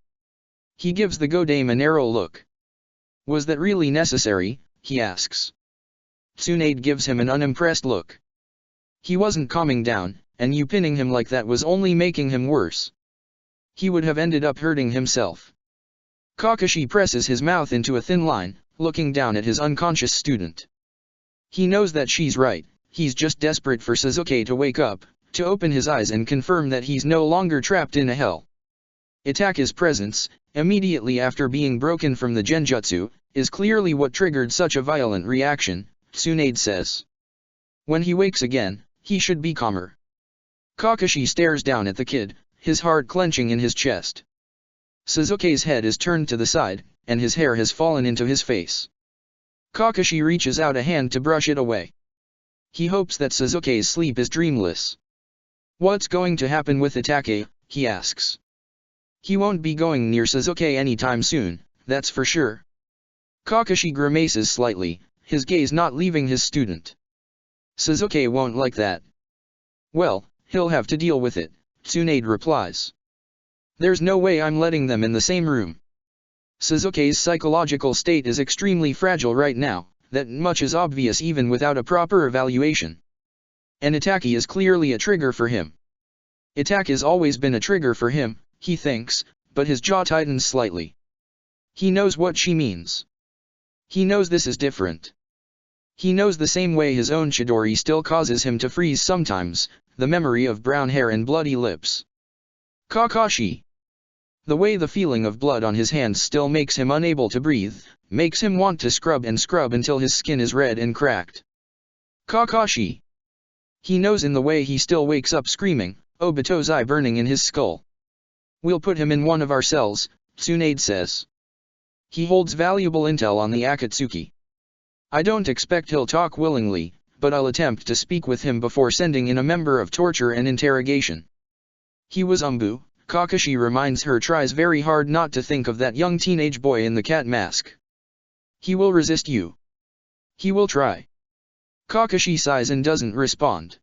He gives the Godame a narrow look. Was that really necessary, he asks. Tsunade gives him an unimpressed look. He wasn't calming down, and you pinning him like that was only making him worse. He would have ended up hurting himself. Kakashi presses his mouth into a thin line, looking down at his unconscious student. He knows that she's right, he's just desperate for Sasuke to wake up, to open his eyes and confirm that he's no longer trapped in a hell. Itake's presence, immediately after being broken from the genjutsu, is clearly what triggered such a violent reaction, Tsunade says. When he wakes again, he should be calmer. Kakashi stares down at the kid, his heart clenching in his chest. Sasuke's head is turned to the side, and his hair has fallen into his face. Kakashi reaches out a hand to brush it away. He hopes that Sasuke's sleep is dreamless. What's going to happen with Itachi, he asks. He won't be going near Sasuke anytime soon, that's for sure. Kakashi grimaces slightly, his gaze not leaving his student. Sasuke won't like that. Well, he'll have to deal with it, Tsunade replies. There's no way I'm letting them in the same room. Sasuke's psychological state is extremely fragile right now, that much is obvious even without a proper evaluation. And Itachi is clearly a trigger for him. Itachi has always been a trigger for him, he thinks, but his jaw tightens slightly. He knows what she means. He knows this is different. He knows the same way his own Chidori still causes him to freeze sometimes, the memory of brown hair and bloody lips. Kakashi. The way the feeling of blood on his hands still makes him unable to breathe, makes him want to scrub and scrub until his skin is red and cracked. Kakashi. He knows in the way he still wakes up screaming, Obito's eye burning in his skull. We'll put him in one of our cells, Tsunade says. He holds valuable intel on the Akatsuki. I don't expect he'll talk willingly, but I'll attempt to speak with him before sending in a member of torture and interrogation. He was Umbu, Kakashi reminds her, tries very hard not to think of that young teenage boy in the cat mask. He will resist you. He will try. Kakashi sighs and doesn't respond.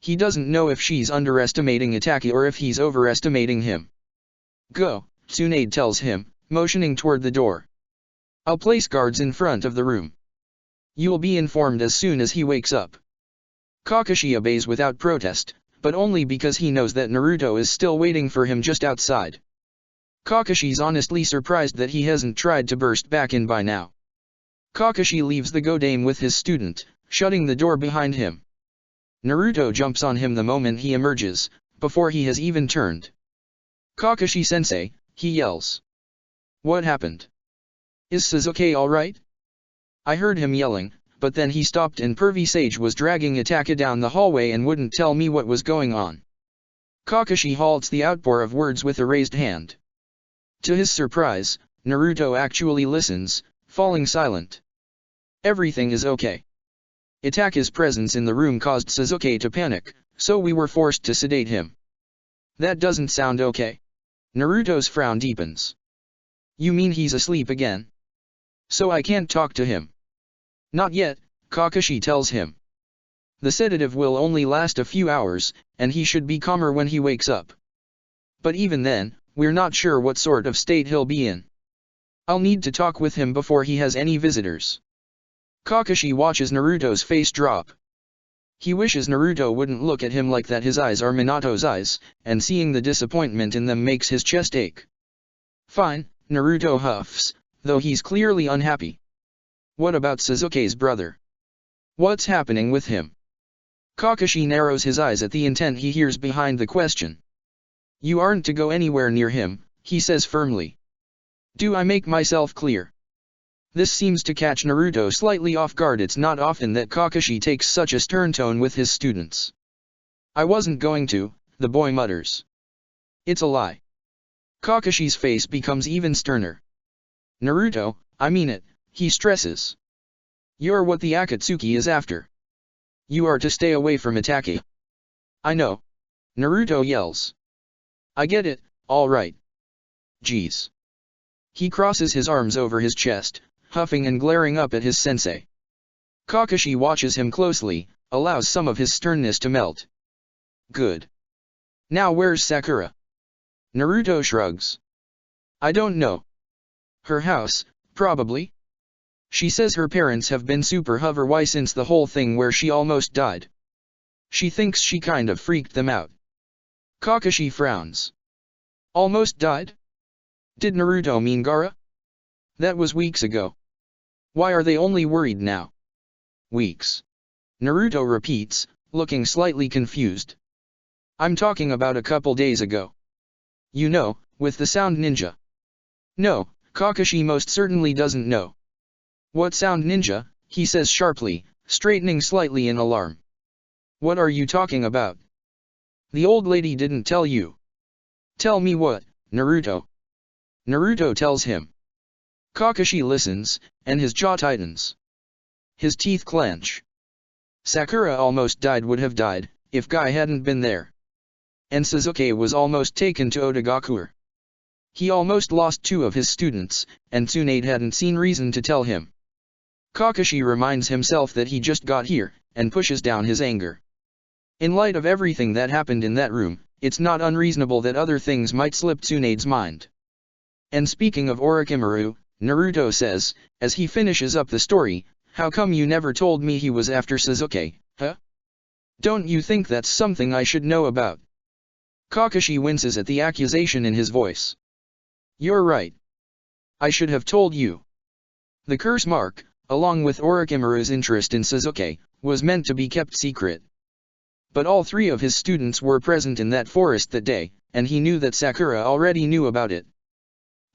He doesn't know if she's underestimating Itachi or if he's overestimating him. Go, Tsunade tells him, motioning toward the door. I'll place guards in front of the room. You'll be informed as soon as he wakes up. Kakashi obeys without protest, but only because he knows that Naruto is still waiting for him just outside. Kakashi's honestly surprised that he hasn't tried to burst back in by now. Kakashi leaves the Godame with his student, shutting the door behind him. Naruto jumps on him the moment he emerges, before he has even turned. Kakashi-sensei, he yells. What happened? Is Sasuke alright? I heard him yelling, but then he stopped and Pervy Sage was dragging Itachi down the hallway and wouldn't tell me what was going on. Kakashi halts the outpour of words with a raised hand. To his surprise, Naruto actually listens, falling silent. Everything is okay. Itachi's presence in the room caused Sasuke to panic, so we were forced to sedate him. That doesn't sound okay. Naruto's frown deepens. You mean he's asleep again? So I can't talk to him? Not yet, Kakashi tells him. The sedative will only last a few hours, and he should be calmer when he wakes up. But even then, we're not sure what sort of state he'll be in. I'll need to talk with him before he has any visitors. Kakashi watches Naruto's face drop. He wishes Naruto wouldn't look at him like that. His eyes are Minato's eyes, and seeing the disappointment in them makes his chest ache. Fine, Naruto huffs, though he's clearly unhappy. What about Sasuke's brother? What's happening with him? Kakashi narrows his eyes at the intent he hears behind the question. You aren't to go anywhere near him, he says firmly. Do I make myself clear? This seems to catch Naruto slightly off guard. It's not often that Kakashi takes such a stern tone with his students. I wasn't going to, the boy mutters. It's a lie. Kakashi's face becomes even sterner. Naruto, I mean it, he stresses. You're what the Akatsuki is after. You are to stay away from Itachi. I know. Naruto yells. I get it, all right. Geez. He crosses his arms over his chest, huffing and glaring up at his sensei. Kakashi watches him closely, allows some of his sternness to melt. Good. Now where's Sakura? Naruto shrugs. I don't know. Her house, probably. She says her parents have been super Hover-Y since the whole thing where she almost died. She thinks she kind of freaked them out. Kakashi frowns. Almost died? Did Naruto mean Gaara? That was weeks ago. Why are they only worried now? Weeks. Naruto repeats, looking slightly confused. I'm talking about a couple days ago. You know, with the sound ninja. No, Kakashi most certainly doesn't know. What sound ninja? He says sharply, straightening slightly in alarm. What are you talking about? The old lady didn't tell you. Tell me what, Naruto? Naruto tells him. Kakashi listens, and his jaw tightens. His teeth clench. Sakura almost would have died, if Guy hadn't been there. And Sasuke was almost taken to Otagakure. He almost lost 2 of his students, and Tsunade hadn't seen reason to tell him. Kakashi reminds himself that he just got here, and pushes down his anger. In light of everything that happened in that room, it's not unreasonable that other things might slip Tsunade's mind. And speaking of Orochimaru, Naruto says, as he finishes up the story, how come you never told me he was after Sasuke, huh? Don't you think that's something I should know about? Kakashi winces at the accusation in his voice. You're right. I should have told you. The curse mark, along with Orochimaru's interest in Sasuke, was meant to be kept secret. But all 3 of his students were present in that forest that day, and he knew that Sakura already knew about it.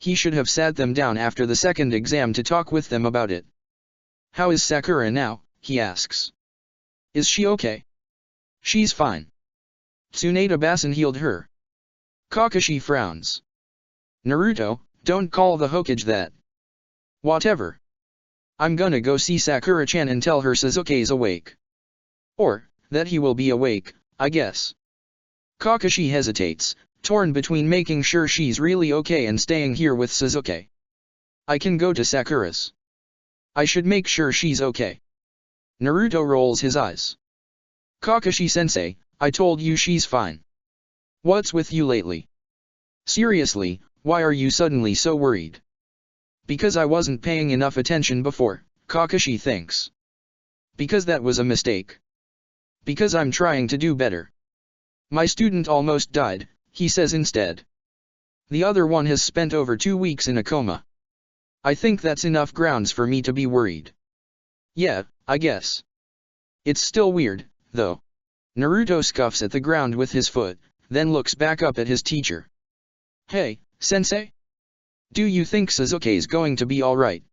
He should have sat them down after the second exam to talk with them about it. How is Sakura now? He asks. Is she okay? She's fine. Tsunade Basin healed her. Kakashi frowns. Naruto, don't call the Hokage that. Whatever. I'm gonna go see Sakura-chan and tell her Sasuke's awake. Or, that he will be awake, I guess. Kakashi hesitates, torn between making sure she's really okay and staying here with Sasuke. I can go to Sakura's. I should make sure she's okay. Naruto rolls his eyes. Kakashi-sensei, I told you she's fine. What's with you lately? Seriously, why are you suddenly so worried? Because I wasn't paying enough attention before, Kakashi thinks. Because that was a mistake. Because I'm trying to do better. My student almost died, he says instead. The other one has spent over 2 weeks in a coma. I think that's enough grounds for me to be worried. Yeah, I guess. It's still weird, though. Naruto scuffs at the ground with his foot, then looks back up at his teacher. Hey, sensei? Do you think Sasuke's going to be alright?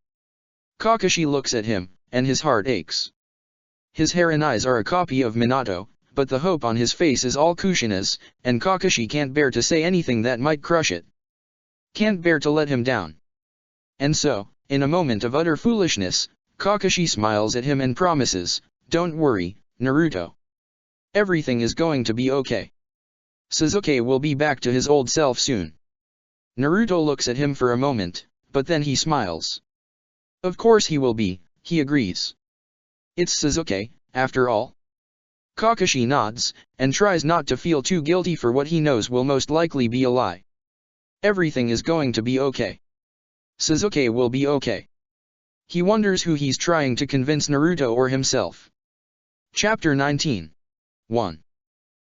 Kakashi looks at him, and his heart aches. His hair and eyes are a copy of Minato, but the hope on his face is all Kushina's, and Kakashi can't bear to say anything that might crush it. Can't bear to let him down. And so, in a moment of utter foolishness, Kakashi smiles at him and promises, don't worry, Naruto. Everything is going to be okay. Sasuke will be back to his old self soon. Naruto looks at him for a moment, but then he smiles. Of course he will be, he agrees. It's Sasuke, after all. Kakashi nods, and tries not to feel too guilty for what he knows will most likely be a lie. Everything is going to be okay. Sasuke will be okay. He wonders who he's trying to convince, Naruto or himself. Chapter 19. 1.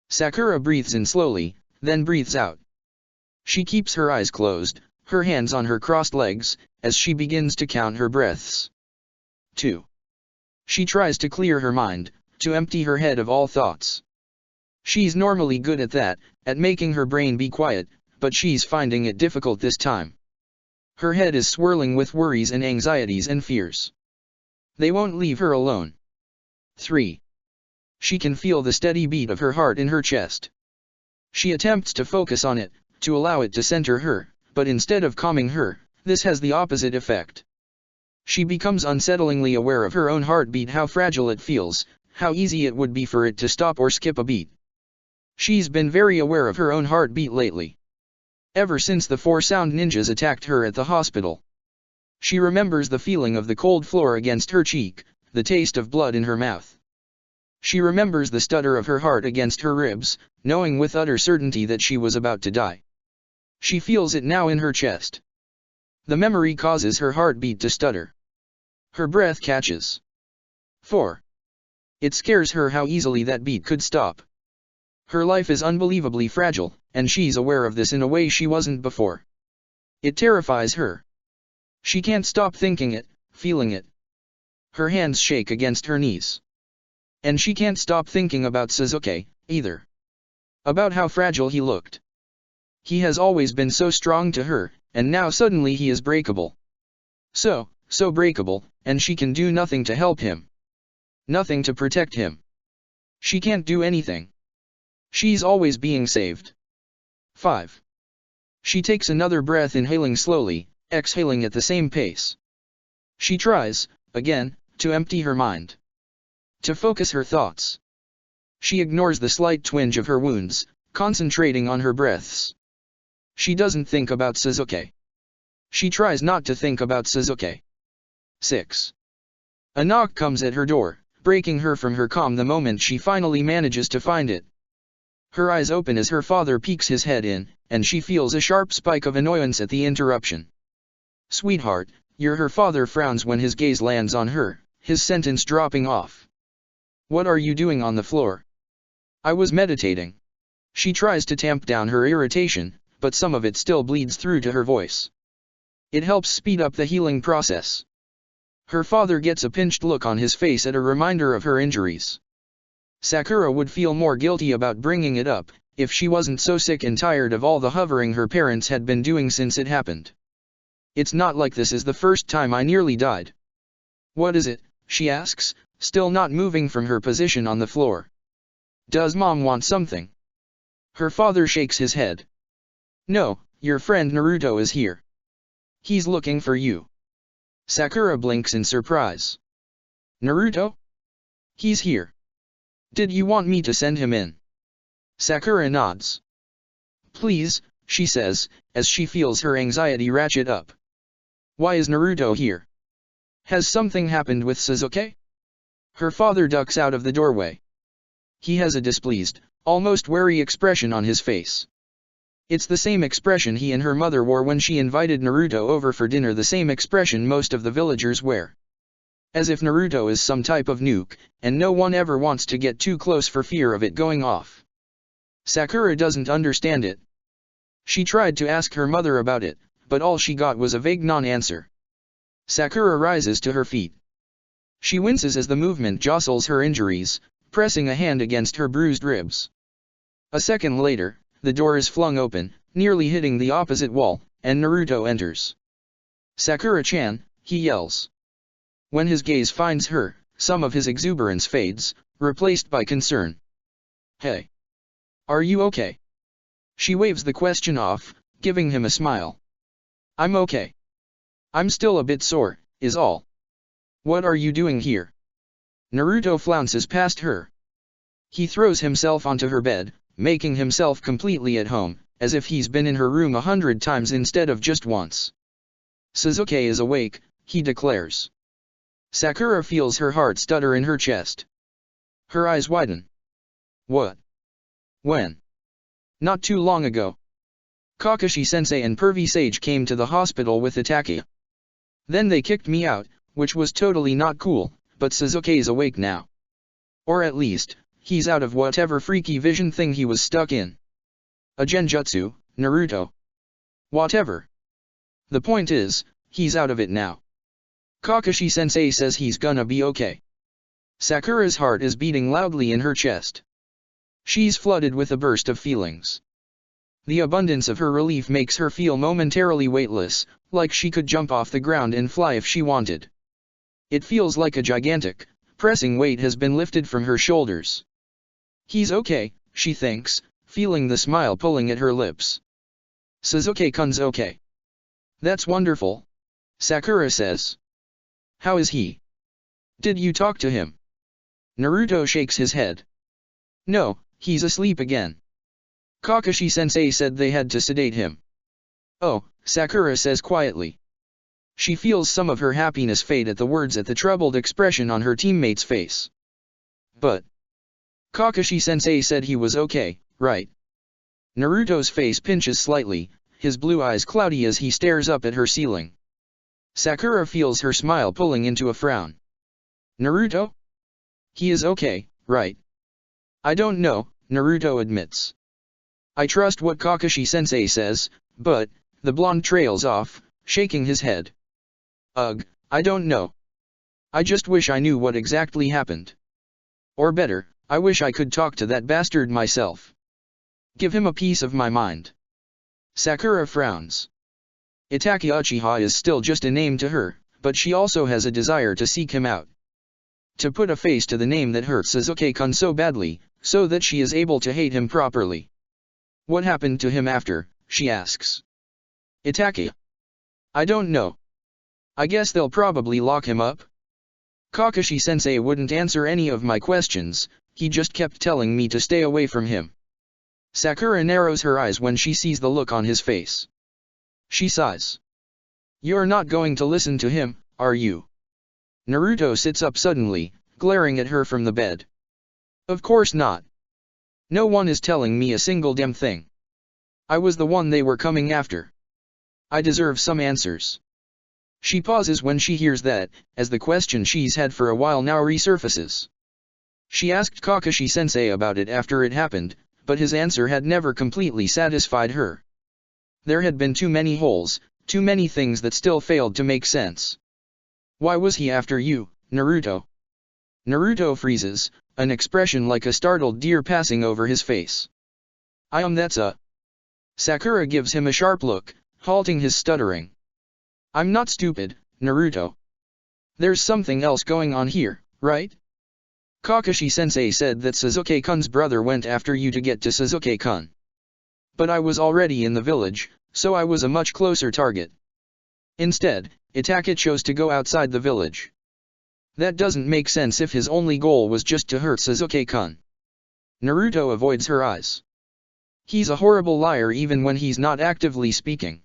Sakura breathes in slowly, then breathes out. She keeps her eyes closed, her hands on her crossed legs, as she begins to count her breaths. 2. She tries to clear her mind, to empty her head of all thoughts. She's normally good at that, at making her brain be quiet, but she's finding it difficult this time. Her head is swirling with worries and anxieties and fears. They won't leave her alone. 3. She can feel the steady beat of her heart in her chest. She attempts to focus on it, to allow it to center her, but instead of calming her, this has the opposite effect. She becomes unsettlingly aware of her own heartbeat, how fragile it feels, how easy it would be for it to stop or skip a beat. She's been very aware of her own heartbeat lately. Ever since the 4 sound ninjas attacked her at the hospital. She remembers the feeling of the cold floor against her cheek, the taste of blood in her mouth. She remembers the stutter of her heart against her ribs, knowing with utter certainty that she was about to die. She feels it now in her chest. The memory causes her heartbeat to stutter. Her breath catches. 4. It scares her how easily that beat could stop. Her life is unbelievably fragile, and she's aware of this in a way she wasn't before. It terrifies her. She can't stop thinking it, feeling it. Her hands shake against her knees. And she can't stop thinking about Sasuke, either. About how fragile he looked. He has always been so strong to her, and now suddenly he is breakable. So breakable, and she can do nothing to help him. Nothing to protect him. She can't do anything. She's always being saved. 5. She takes another breath, inhaling slowly, exhaling at the same pace. She tries, again, to empty her mind. To focus her thoughts. She ignores the slight twinge of her wounds, concentrating on her breaths. She doesn't think about Sasuke. She tries not to think about Sasuke. 6. A knock comes at her door, breaking her from her calm the moment she finally manages to find it. Her eyes open as her father peeks his head in, and she feels a sharp spike of annoyance at the interruption. "Sweetheart, you're..." Her father frowns when his gaze lands on her, his sentence dropping off. "What are you doing on the floor?" "I was meditating." She tries to tamp down her irritation, but some of it still bleeds through to her voice. It helps speed up the healing process. Her father gets a pinched look on his face at a reminder of her injuries. Sakura would feel more guilty about bringing it up, if she wasn't so sick and tired of all the hovering her parents had been doing since it happened. "It's not like this is the first time I nearly died." "What is it?" she asks, still not moving from her position on the floor. "Does Mom want something?" Her father shakes his head. "No, your friend Naruto is here. He's looking for you." Sakura blinks in surprise. "Naruto? He's here. Did you want me to send him in?" Sakura nods. "Please," she says, as she feels her anxiety ratchet up. "Why is Naruto here? Has something happened with Sasuke?" Her father ducks out of the doorway. He has a displeased, almost wary expression on his face. It's the same expression he and her mother wore when she invited Naruto over for dinner, the same expression most of the villagers wear. As if Naruto is some type of nuke, and no one ever wants to get too close for fear of it going off. Sakura doesn't understand it. She tried to ask her mother about it, but all she got was a vague non-answer. Sakura rises to her feet. She winces as the movement jostles her injuries, pressing a hand against her bruised ribs. A second later, the door is flung open, nearly hitting the opposite wall, and Naruto enters. "Sakura-chan," he yells. When his gaze finds her, some of his exuberance fades, replaced by concern. "Hey. Are you okay?" She waves the question off, giving him a smile. "I'm okay. I'm still a bit sore, is all." "What are you doing here?" Naruto flounces past her. He throws himself onto her bed, making himself completely at home, as if he's been in her room 100 times instead of just once. "Sasuke is awake," he declares. Sakura feels her heart stutter in her chest. Her eyes widen. "What? When?" "Not too long ago. Kakashi-sensei and Pervy Sage came to the hospital with Itachi. Then they kicked me out, which was totally not cool, but Sasuke's awake now. Or at least, he's out of whatever freaky vision thing he was stuck in. A genjutsu, Naruto. Whatever. The point is, he's out of it now. Kakashi-sensei says he's gonna be okay." Sakura's heart is beating loudly in her chest. She's flooded with a burst of feelings. The abundance of her relief makes her feel momentarily weightless, like she could jump off the ground and fly if she wanted. It feels like a gigantic, pressing weight has been lifted from her shoulders. "He's okay," she thinks, feeling the smile pulling at her lips. "Sasuke-kun's okay. That's wonderful," Sakura says. "How is he? Did you talk to him?" Naruto shakes his head. "No, he's asleep again. Kakashi-sensei said they had to sedate him." "Oh," Sakura says quietly. She feels some of her happiness fade at the words, at the troubled expression on her teammate's face. "But Kakashi-sensei said he was okay, right?" Naruto's face pinches slightly, his blue eyes cloudy as he stares up at her ceiling. Sakura feels her smile pulling into a frown. "Naruto? He is okay, right?" "I don't know," Naruto admits. "I trust what Kakashi-sensei says, but..." The blonde trails off, shaking his head. "Ugh, I don't know. I just wish I knew what exactly happened." Or better, I wish I could talk to that bastard myself. Give him a piece of my mind. Sakura frowns. Itake Uchiha is still just a name to her, but she also has a desire to seek him out. To put a face to the name that hurts Sasuke-kun so badly, so that she is able to hate him properly. What happened to him after, she asks. Itake. I don't know. I guess they'll probably lock him up. Kakashi-sensei wouldn't answer any of my questions, he just kept telling me to stay away from him. Sakura narrows her eyes when she sees the look on his face. She sighs. You're not going to listen to him, are you? Naruto sits up suddenly, glaring at her from the bed. Of course not. No one is telling me a single damn thing. I was the one they were coming after. I deserve some answers. She pauses when she hears that, as the question she's had for a while now resurfaces. She asked Kakashi-sensei about it after it happened, but his answer had never completely satisfied her. There had been too many holes, too many things that still failed to make sense. Why was he after you, Naruto? Naruto freezes, an expression like a startled deer passing over his face. That's a... Sakura gives him a sharp look, halting his stuttering. I'm not stupid, Naruto. There's something else going on here, right? Kakashi-sensei said that Sasuke-kun's brother went after you to get to Sasuke-kun. But I was already in the village, so I was a much closer target. Instead, Itake chose to go outside the village. That doesn't make sense if his only goal was just to hurt Sasuke-kun. Naruto avoids her eyes. He's a horrible liar even when he's not actively speaking.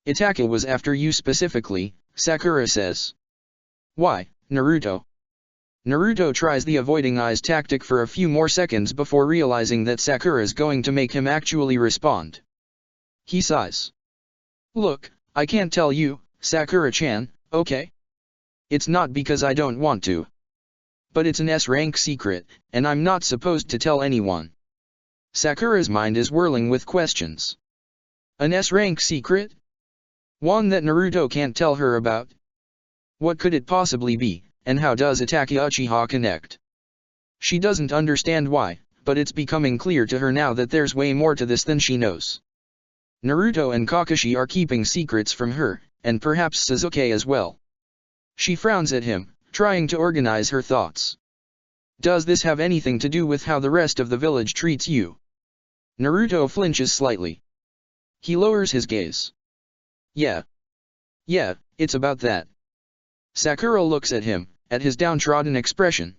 Itake was after you specifically, Sakura says. Why, Naruto? Naruto tries the avoiding eyes tactic for a few more seconds before realizing that Sakura's going to make him actually respond. He sighs. Look, I can't tell you, Sakura-chan, okay? It's not because I don't want to. But it's an S-rank secret, and I'm not supposed to tell anyone. Sakura's mind is whirling with questions. An S-rank secret? One that Naruto can't tell her about? What could it possibly be, and how does Itake Uchiha connect? She doesn't understand why, but it's becoming clear to her now that there's way more to this than she knows. Naruto and Kakashi are keeping secrets from her, and perhaps Sasuke as well. She frowns at him, trying to organize her thoughts. Does this have anything to do with how the rest of the village treats you? Naruto flinches slightly. He lowers his gaze. Yeah, it's about that. Sakura looks at him, at his downtrodden expression.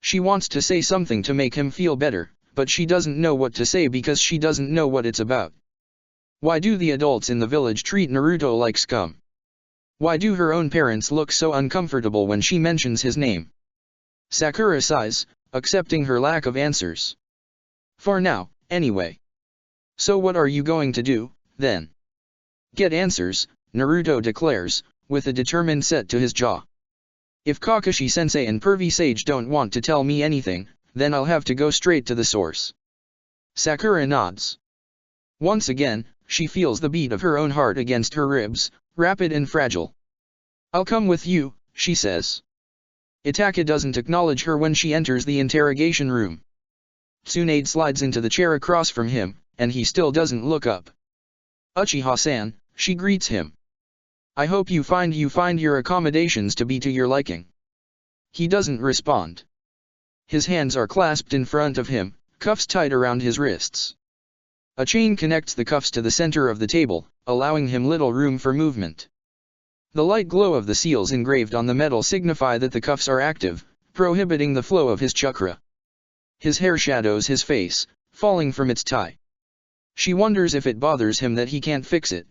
She wants to say something to make him feel better, but she doesn't know what to say because she doesn't know what it's about. Why do the adults in the village treat Naruto like scum? Why do her own parents look so uncomfortable when she mentions his name? Sakura sighs, accepting her lack of answers. For now, anyway. So what are you going to do, then? Get answers, Naruto declares, with a determined set to his jaw. If Kakashi-sensei and Pervy Sage don't want to tell me anything, then I'll have to go straight to the source. Sakura nods. Once again, she feels the beat of her own heart against her ribs, rapid and fragile. I'll come with you, she says. Itake doesn't acknowledge her when she enters the interrogation room. Tsunade slides into the chair across from him, and he still doesn't look up. Uchiha-san, she greets him. I hope you find your accommodations to be to your liking. He doesn't respond. His hands are clasped in front of him, cuffs tied around his wrists. A chain connects the cuffs to the center of the table, allowing him little room for movement. The light glow of the seals engraved on the metal signify that the cuffs are active, prohibiting the flow of his chakra. His hair shadows his face, falling from its tie. She wonders if it bothers him that he can't fix it.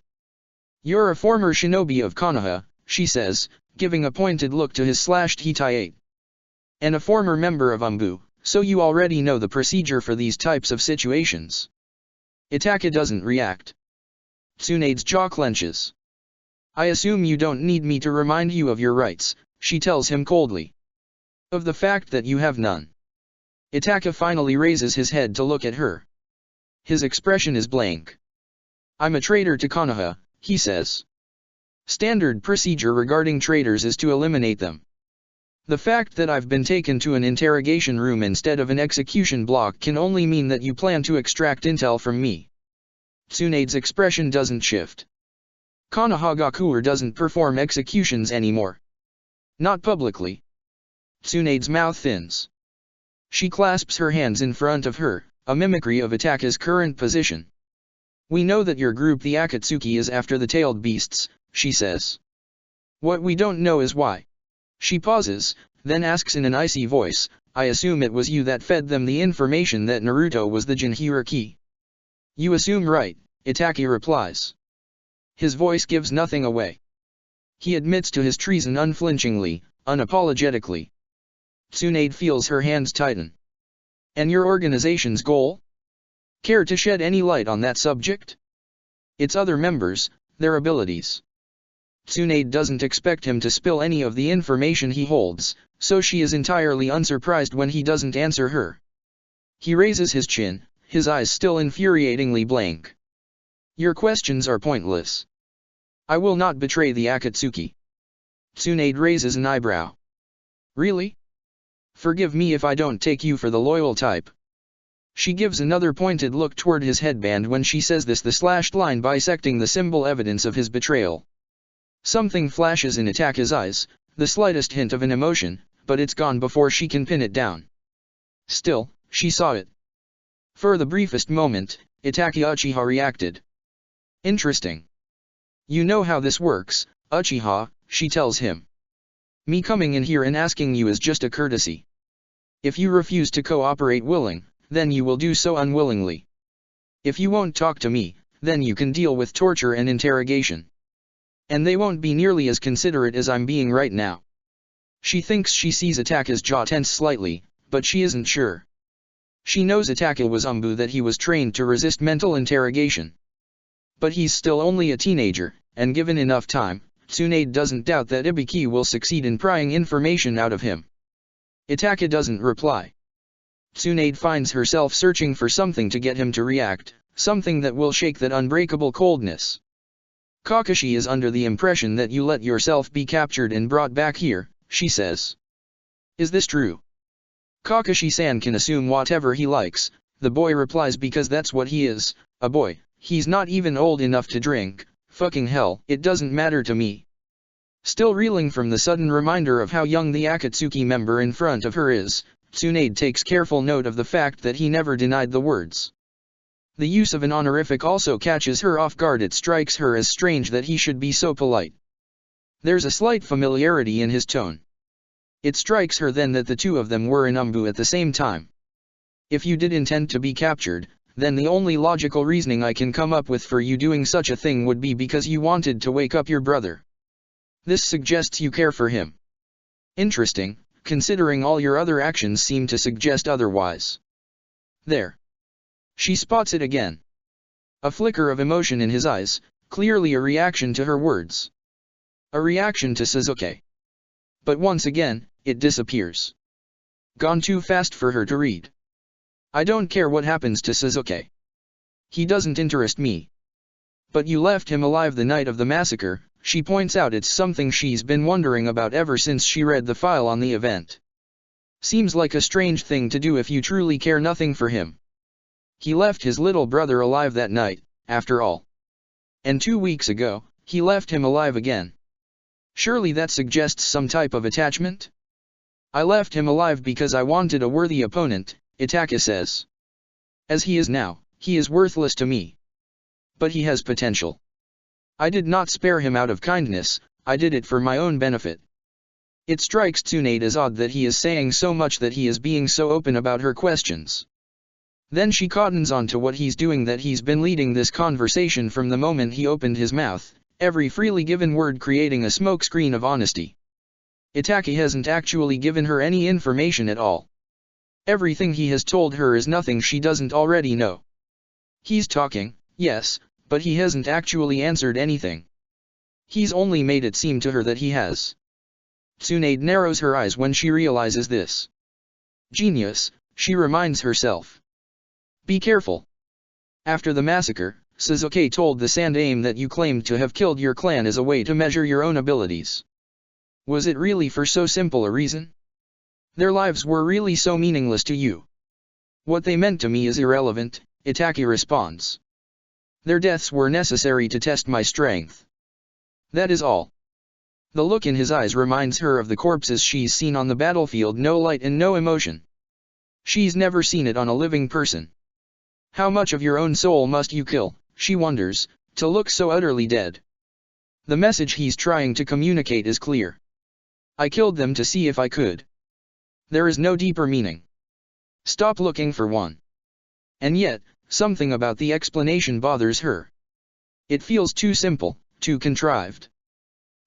You're a former shinobi of Konoha, she says, giving a pointed look to his slashed Hitai. And a former member of Umbu, so you already know the procedure for these types of situations. Itake doesn't react. Tsunade's jaw clenches. I assume you don't need me to remind you of your rights, she tells him coldly. Of the fact that you have none. Itake finally raises his head to look at her. His expression is blank. I'm a traitor to Konoha, he says. Standard procedure regarding traitors is to eliminate them. The fact that I've been taken to an interrogation room instead of an execution block can only mean that you plan to extract intel from me. Tsunade's expression doesn't shift. Konohagakure doesn't perform executions anymore. Not publicly. Tsunade's mouth thins. She clasps her hands in front of her, a mimicry of Itaka's current position. We know that your group the Akatsuki is after the tailed beasts, she says. What we don't know is why. She pauses, then asks in an icy voice, I assume it was you that fed them the information that Naruto was the Jinhiriki. You assume right, Itaki replies. His voice gives nothing away. He admits to his treason unflinchingly, unapologetically. Tsunade feels her hands tighten. And your organization's goal? Care to shed any light on that subject? Its other members, their abilities. Tsunade doesn't expect him to spill any of the information he holds, so she is entirely unsurprised when he doesn't answer her. He raises his chin, his eyes still infuriatingly blank. Your questions are pointless. I will not betray the Akatsuki. Tsunade raises an eyebrow. Really? Forgive me if I don't take you for the loyal type. She gives another pointed look toward his headband when she says this, the slashed line bisecting the symbol evidence of his betrayal. Something flashes in Itaka's eyes, the slightest hint of an emotion, but it's gone before she can pin it down. Still, she saw it. For the briefest moment, Itaki Uchiha reacted. Interesting. You know how this works, Uchiha, she tells him. Me coming in here and asking you is just a courtesy. If you refuse to cooperate then you will do so unwillingly. If you won't talk to me, then you can deal with torture and interrogation. And they won't be nearly as considerate as I'm being right now. She thinks she sees Itaka's jaw tense slightly, but she isn't sure. She knows Itaka was Umbu, that he was trained to resist mental interrogation. But he's still only a teenager, and given enough time, Tsunade doesn't doubt that Ibiki will succeed in prying information out of him. Itaka doesn't reply. Tsunade finds herself searching for something to get him to react, something that will shake that unbreakable coldness. Kakashi is under the impression that you let yourself be captured and brought back here, she says. Is this true? Kakashi-san can assume whatever he likes, the boy replies, because that's what he is, a boy. He's not even old enough to drink. Fucking hell, it doesn't matter to me. Still reeling from the sudden reminder of how young the Akatsuki member in front of her is, Tsunade takes careful note of the fact that he never denied the words. The use of an honorific also catches her off guard. It strikes her as strange that he should be so polite. There's a slight familiarity in his tone. It strikes her then that the two of them were in Umbu at the same time. If you did intend to be captured, then the only logical reasoning I can come up with for you doing such a thing would be because you wanted to wake up your brother. This suggests you care for him. Interesting, considering all your other actions seem to suggest otherwise. There. She spots it again. A flicker of emotion in his eyes, clearly a reaction to her words. A reaction to Sasuke. But once again, it disappears. Gone too fast for her to read. I don't care what happens to Sasuke. He doesn't interest me. But you left him alive the night of the massacre, she points out. It's something she's been wondering about ever since she read the file on the event. Seems like a strange thing to do if you truly care nothing for him. He left his little brother alive that night, after all. And 2 weeks ago, he left him alive again. Surely that suggests some type of attachment? I left him alive because I wanted a worthy opponent, Itaka says. As he is now, he is worthless to me. But he has potential. I did not spare him out of kindness, I did it for my own benefit. It strikes Tsunade as odd that he is saying so much, that he is being so open about her questions. Then she cottons on to what he's doing, that he's been leading this conversation from the moment he opened his mouth, every freely given word creating a smokescreen of honesty. Itaka hasn't actually given her any information at all. Everything he has told her is nothing she doesn't already know. He's talking, yes, but he hasn't actually answered anything. He's only made it seem to her that he has. Tsunade narrows her eyes when she realizes this. Genius, she reminds herself. Be careful. After the massacre, Sasuke told the Sandaime that you claimed to have killed your clan as a way to measure your own abilities. Was it really for so simple a reason? Their lives were really so meaningless to you. What they meant to me is irrelevant, Itake responds. Their deaths were necessary to test my strength. That is all. The look in his eyes reminds her of the corpses she's seen on the battlefield, no light and no emotion. She's never seen it on a living person. How much of your own soul must you kill, she wonders, to look so utterly dead? The message he's trying to communicate is clear. I killed them to see if I could. There is no deeper meaning. Stop looking for one. And yet, something about the explanation bothers her. It feels too simple, too contrived.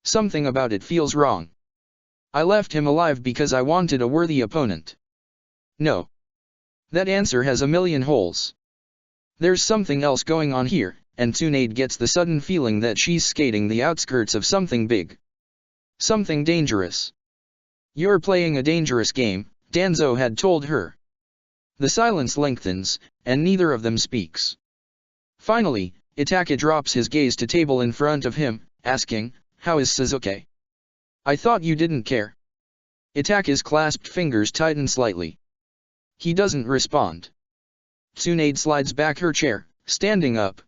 Something about it feels wrong. I left him alive because I wanted a worthy opponent. No. That answer has a million holes. There's something else going on here, and Tsunade gets the sudden feeling that she's skating the outskirts of something big. Something dangerous. You're playing a dangerous game, Danzo had told her. The silence lengthens, and neither of them speaks. Finally, Itake drops his gaze to table in front of him, asking, "How is Sasuke?" "I thought you didn't care." Itake's clasped fingers tighten slightly. He doesn't respond. Tsunade slides back her chair, standing up.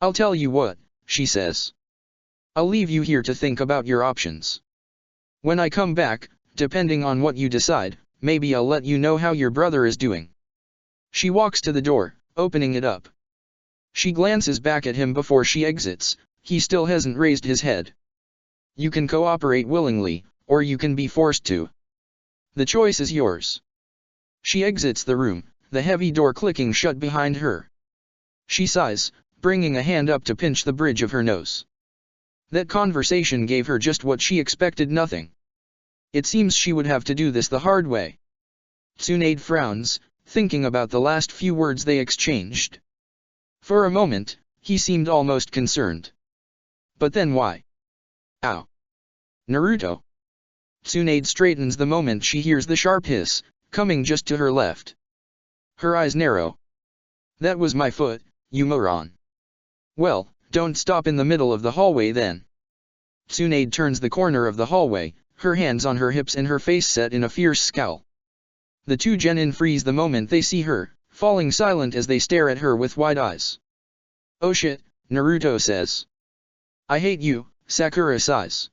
"I'll tell you what," she says. "I'll leave you here to think about your options. When I come back, depending on what you decide, maybe I'll let you know how your brother is doing." She walks to the door, opening it up. She glances back at him before she exits. He still hasn't raised his head. You can cooperate willingly, or you can be forced to. The choice is yours. She exits the room, the heavy door clicking shut behind her. She sighs, bringing a hand up to pinch the bridge of her nose. That conversation gave her just what she expected, nothing. It seems she would have to do this the hard way. Tsunade frowns, thinking about the last few words they exchanged. For a moment, he seemed almost concerned. But then why? Ow. Naruto. Tsunade straightens the moment she hears the sharp hiss, coming just to her left. Her eyes narrow. That was my foot, you moron. Well, don't stop in the middle of the hallway then. Tsunade turns the corner of the hallway, her hands on her hips and her face set in a fierce scowl. The two genin freeze the moment they see her, falling silent as they stare at her with wide eyes. "Oh shit," Naruto says. "I hate you," Sakura sighs.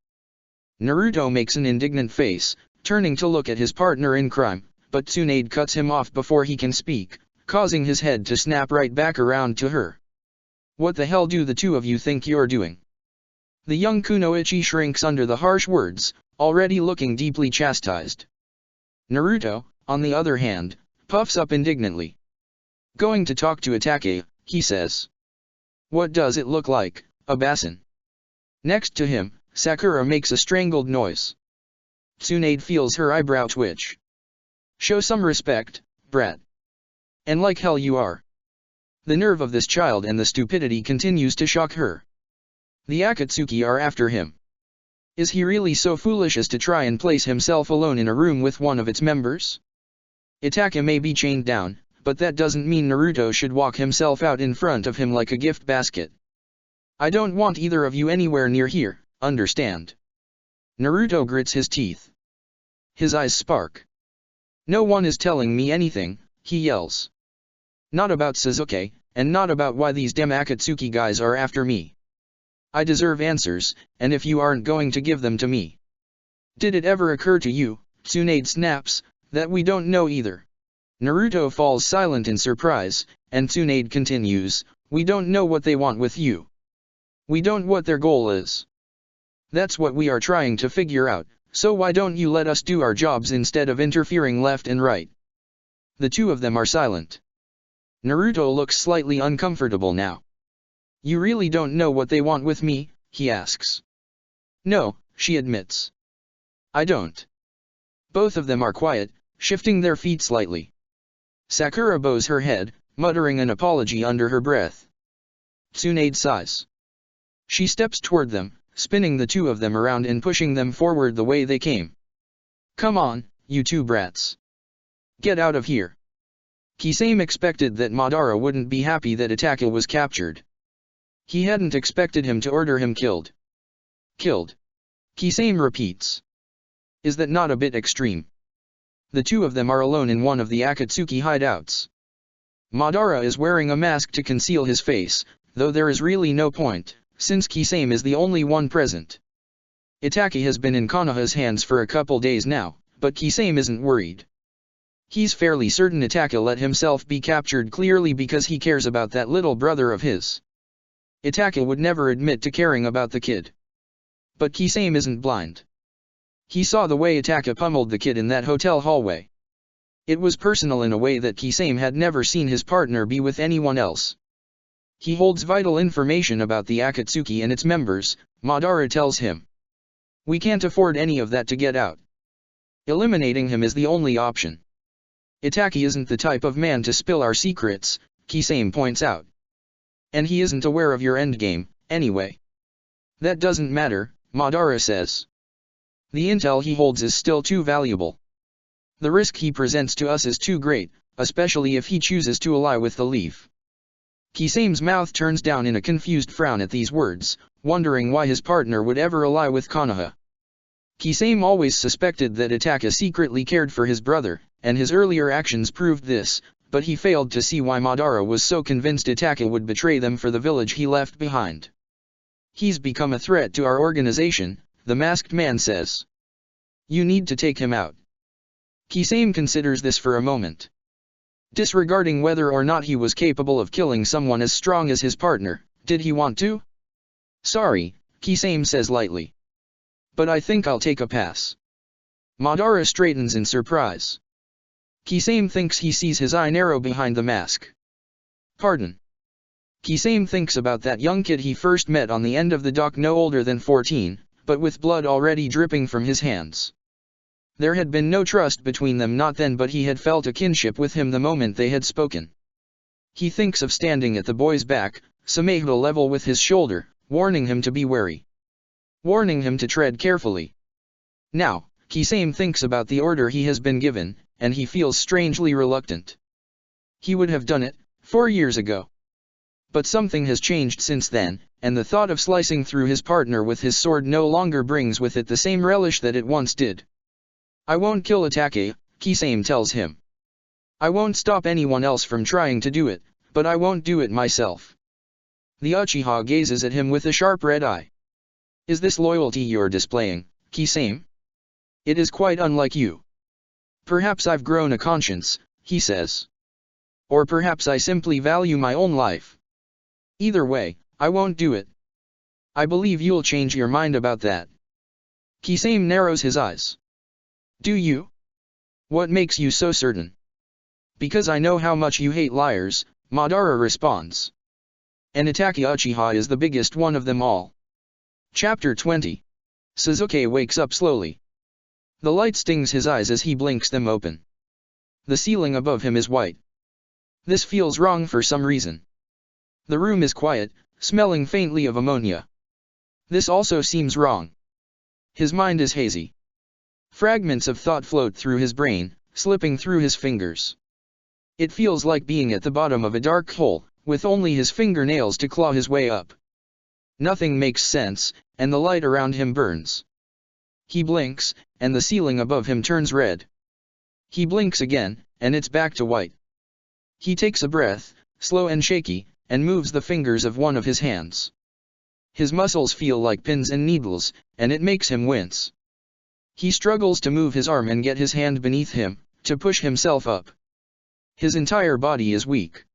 Naruto makes an indignant face, turning to look at his partner in crime, but Tsunade cuts him off before he can speak, causing his head to snap right back around to her. "What the hell do the two of you think you're doing?" The young Kunoichi shrinks under the harsh words, already looking deeply chastised. Naruto, on the other hand, puffs up indignantly. "Going to talk to Itake," he says. "What does it look like, a basin?" Next to him, Sakura makes a strangled noise. Tsunade feels her eyebrow twitch. "Show some respect, brat. And like hell you are." The nerve of this child and the stupidity continues to shock her. The Akatsuki are after him. Is he really so foolish as to try and place himself alone in a room with one of its members? Itake may be chained down, but that doesn't mean Naruto should walk himself out in front of him like a gift basket. "I don't want either of you anywhere near here, understand?" Naruto grits his teeth. His eyes spark. "No one is telling me anything," he yells. "Not about Sasuke, and not about why these damn Akatsuki guys are after me. I deserve answers, and if you aren't going to give them to me." "Did it ever occur to you," Tsunade snaps, "that we don't know either?" Naruto falls silent in surprise, and Tsunade continues, "We don't know what they want with you. We don't know what their goal is. That's what we are trying to figure out, so why don't you let us do our jobs instead of interfering left and right?" The two of them are silent. Naruto looks slightly uncomfortable now. "You really don't know what they want with me?" he asks. "No," she admits. "I don't." Both of them are quiet, shifting their feet slightly. Sakura bows her head, muttering an apology under her breath. Tsunade sighs. She steps toward them, spinning the two of them around and pushing them forward the way they came. "Come on, you two brats. Get out of here." Kisame expected that Madara wouldn't be happy that Itake was captured. He hadn't expected him to order him killed. "Killed?" Kisame repeats. "Is that not a bit extreme?" The two of them are alone in one of the Akatsuki hideouts. Madara is wearing a mask to conceal his face, though there is really no point, since Kisame is the only one present. Itake has been in Konoha's hands for a couple days now, but Kisame isn't worried. He's fairly certain Itake let himself be captured clearly because he cares about that little brother of his. Itake would never admit to caring about the kid. But Kisame isn't blind. He saw the way Itake pummeled the kid in that hotel hallway. It was personal in a way that Kisame had never seen his partner be with anyone else. He holds vital information about the Akatsuki and its members, Madara tells him. We can't afford any of that to get out. Eliminating him is the only option. Itake isn't the type of man to spill our secrets, Kisame points out. And he isn't aware of your endgame, anyway. That doesn't matter, Madara says. The intel he holds is still too valuable. The risk he presents to us is too great, especially if he chooses to ally with the Leaf. Kisame's mouth turns down in a confused frown at these words, wondering why his partner would ever ally with Konoha. Kisame always suspected that Itake secretly cared for his brother, and his earlier actions proved this, but he failed to see why Madara was so convinced Itake would betray them for the village he left behind. He's become a threat to our organization, the masked man says. You need to take him out. Kisame considers this for a moment. Disregarding whether or not he was capable of killing someone as strong as his partner, did he want to? Sorry, Kisame says lightly. But I think I'll take a pass. Madara straightens in surprise. Kisame thinks he sees his eye narrow behind the mask. Pardon. Kisame thinks about that young kid he first met on the end of the dock, no older than 14, but with blood already dripping from his hands. There had been no trust between them not then, but he had felt a kinship with him the moment they had spoken. He thinks of standing at the boy's back, Samehito level with his shoulder, warning him to be wary. Warning him to tread carefully. Now, Kisame thinks about the order he has been given, and he feels strangely reluctant. He would have done it 4 years ago. But something has changed since then, and the thought of slicing through his partner with his sword no longer brings with it the same relish that it once did. I won't kill Itake, Kisame tells him. I won't stop anyone else from trying to do it, but I won't do it myself. The Uchiha gazes at him with a sharp red eye. Is this loyalty you're displaying, Kisame? It is quite unlike you. Perhaps I've grown a conscience, he says. Or perhaps I simply value my own life. Either way, I won't do it. I believe you'll change your mind about that. Kisame narrows his eyes. Do you? What makes you so certain? Because I know how much you hate liars, Madara responds. And Itake Uchiha is the biggest one of them all. Chapter 20. Sasuke wakes up slowly. The light stings his eyes as he blinks them open. The ceiling above him is white. This feels wrong for some reason. The room is quiet, smelling faintly of ammonia. This also seems wrong. His mind is hazy. Fragments of thought float through his brain, slipping through his fingers. It feels like being at the bottom of a dark hole, with only his fingernails to claw his way up. Nothing makes sense, and the light around him burns. He blinks, and the ceiling above him turns red. He blinks again, and it's back to white. He takes a breath, slow and shaky, and moves the fingers of one of his hands. His muscles feel like pins and needles, and it makes him wince. He struggles to move his arm and get his hand beneath him, to push himself up. His entire body is weak.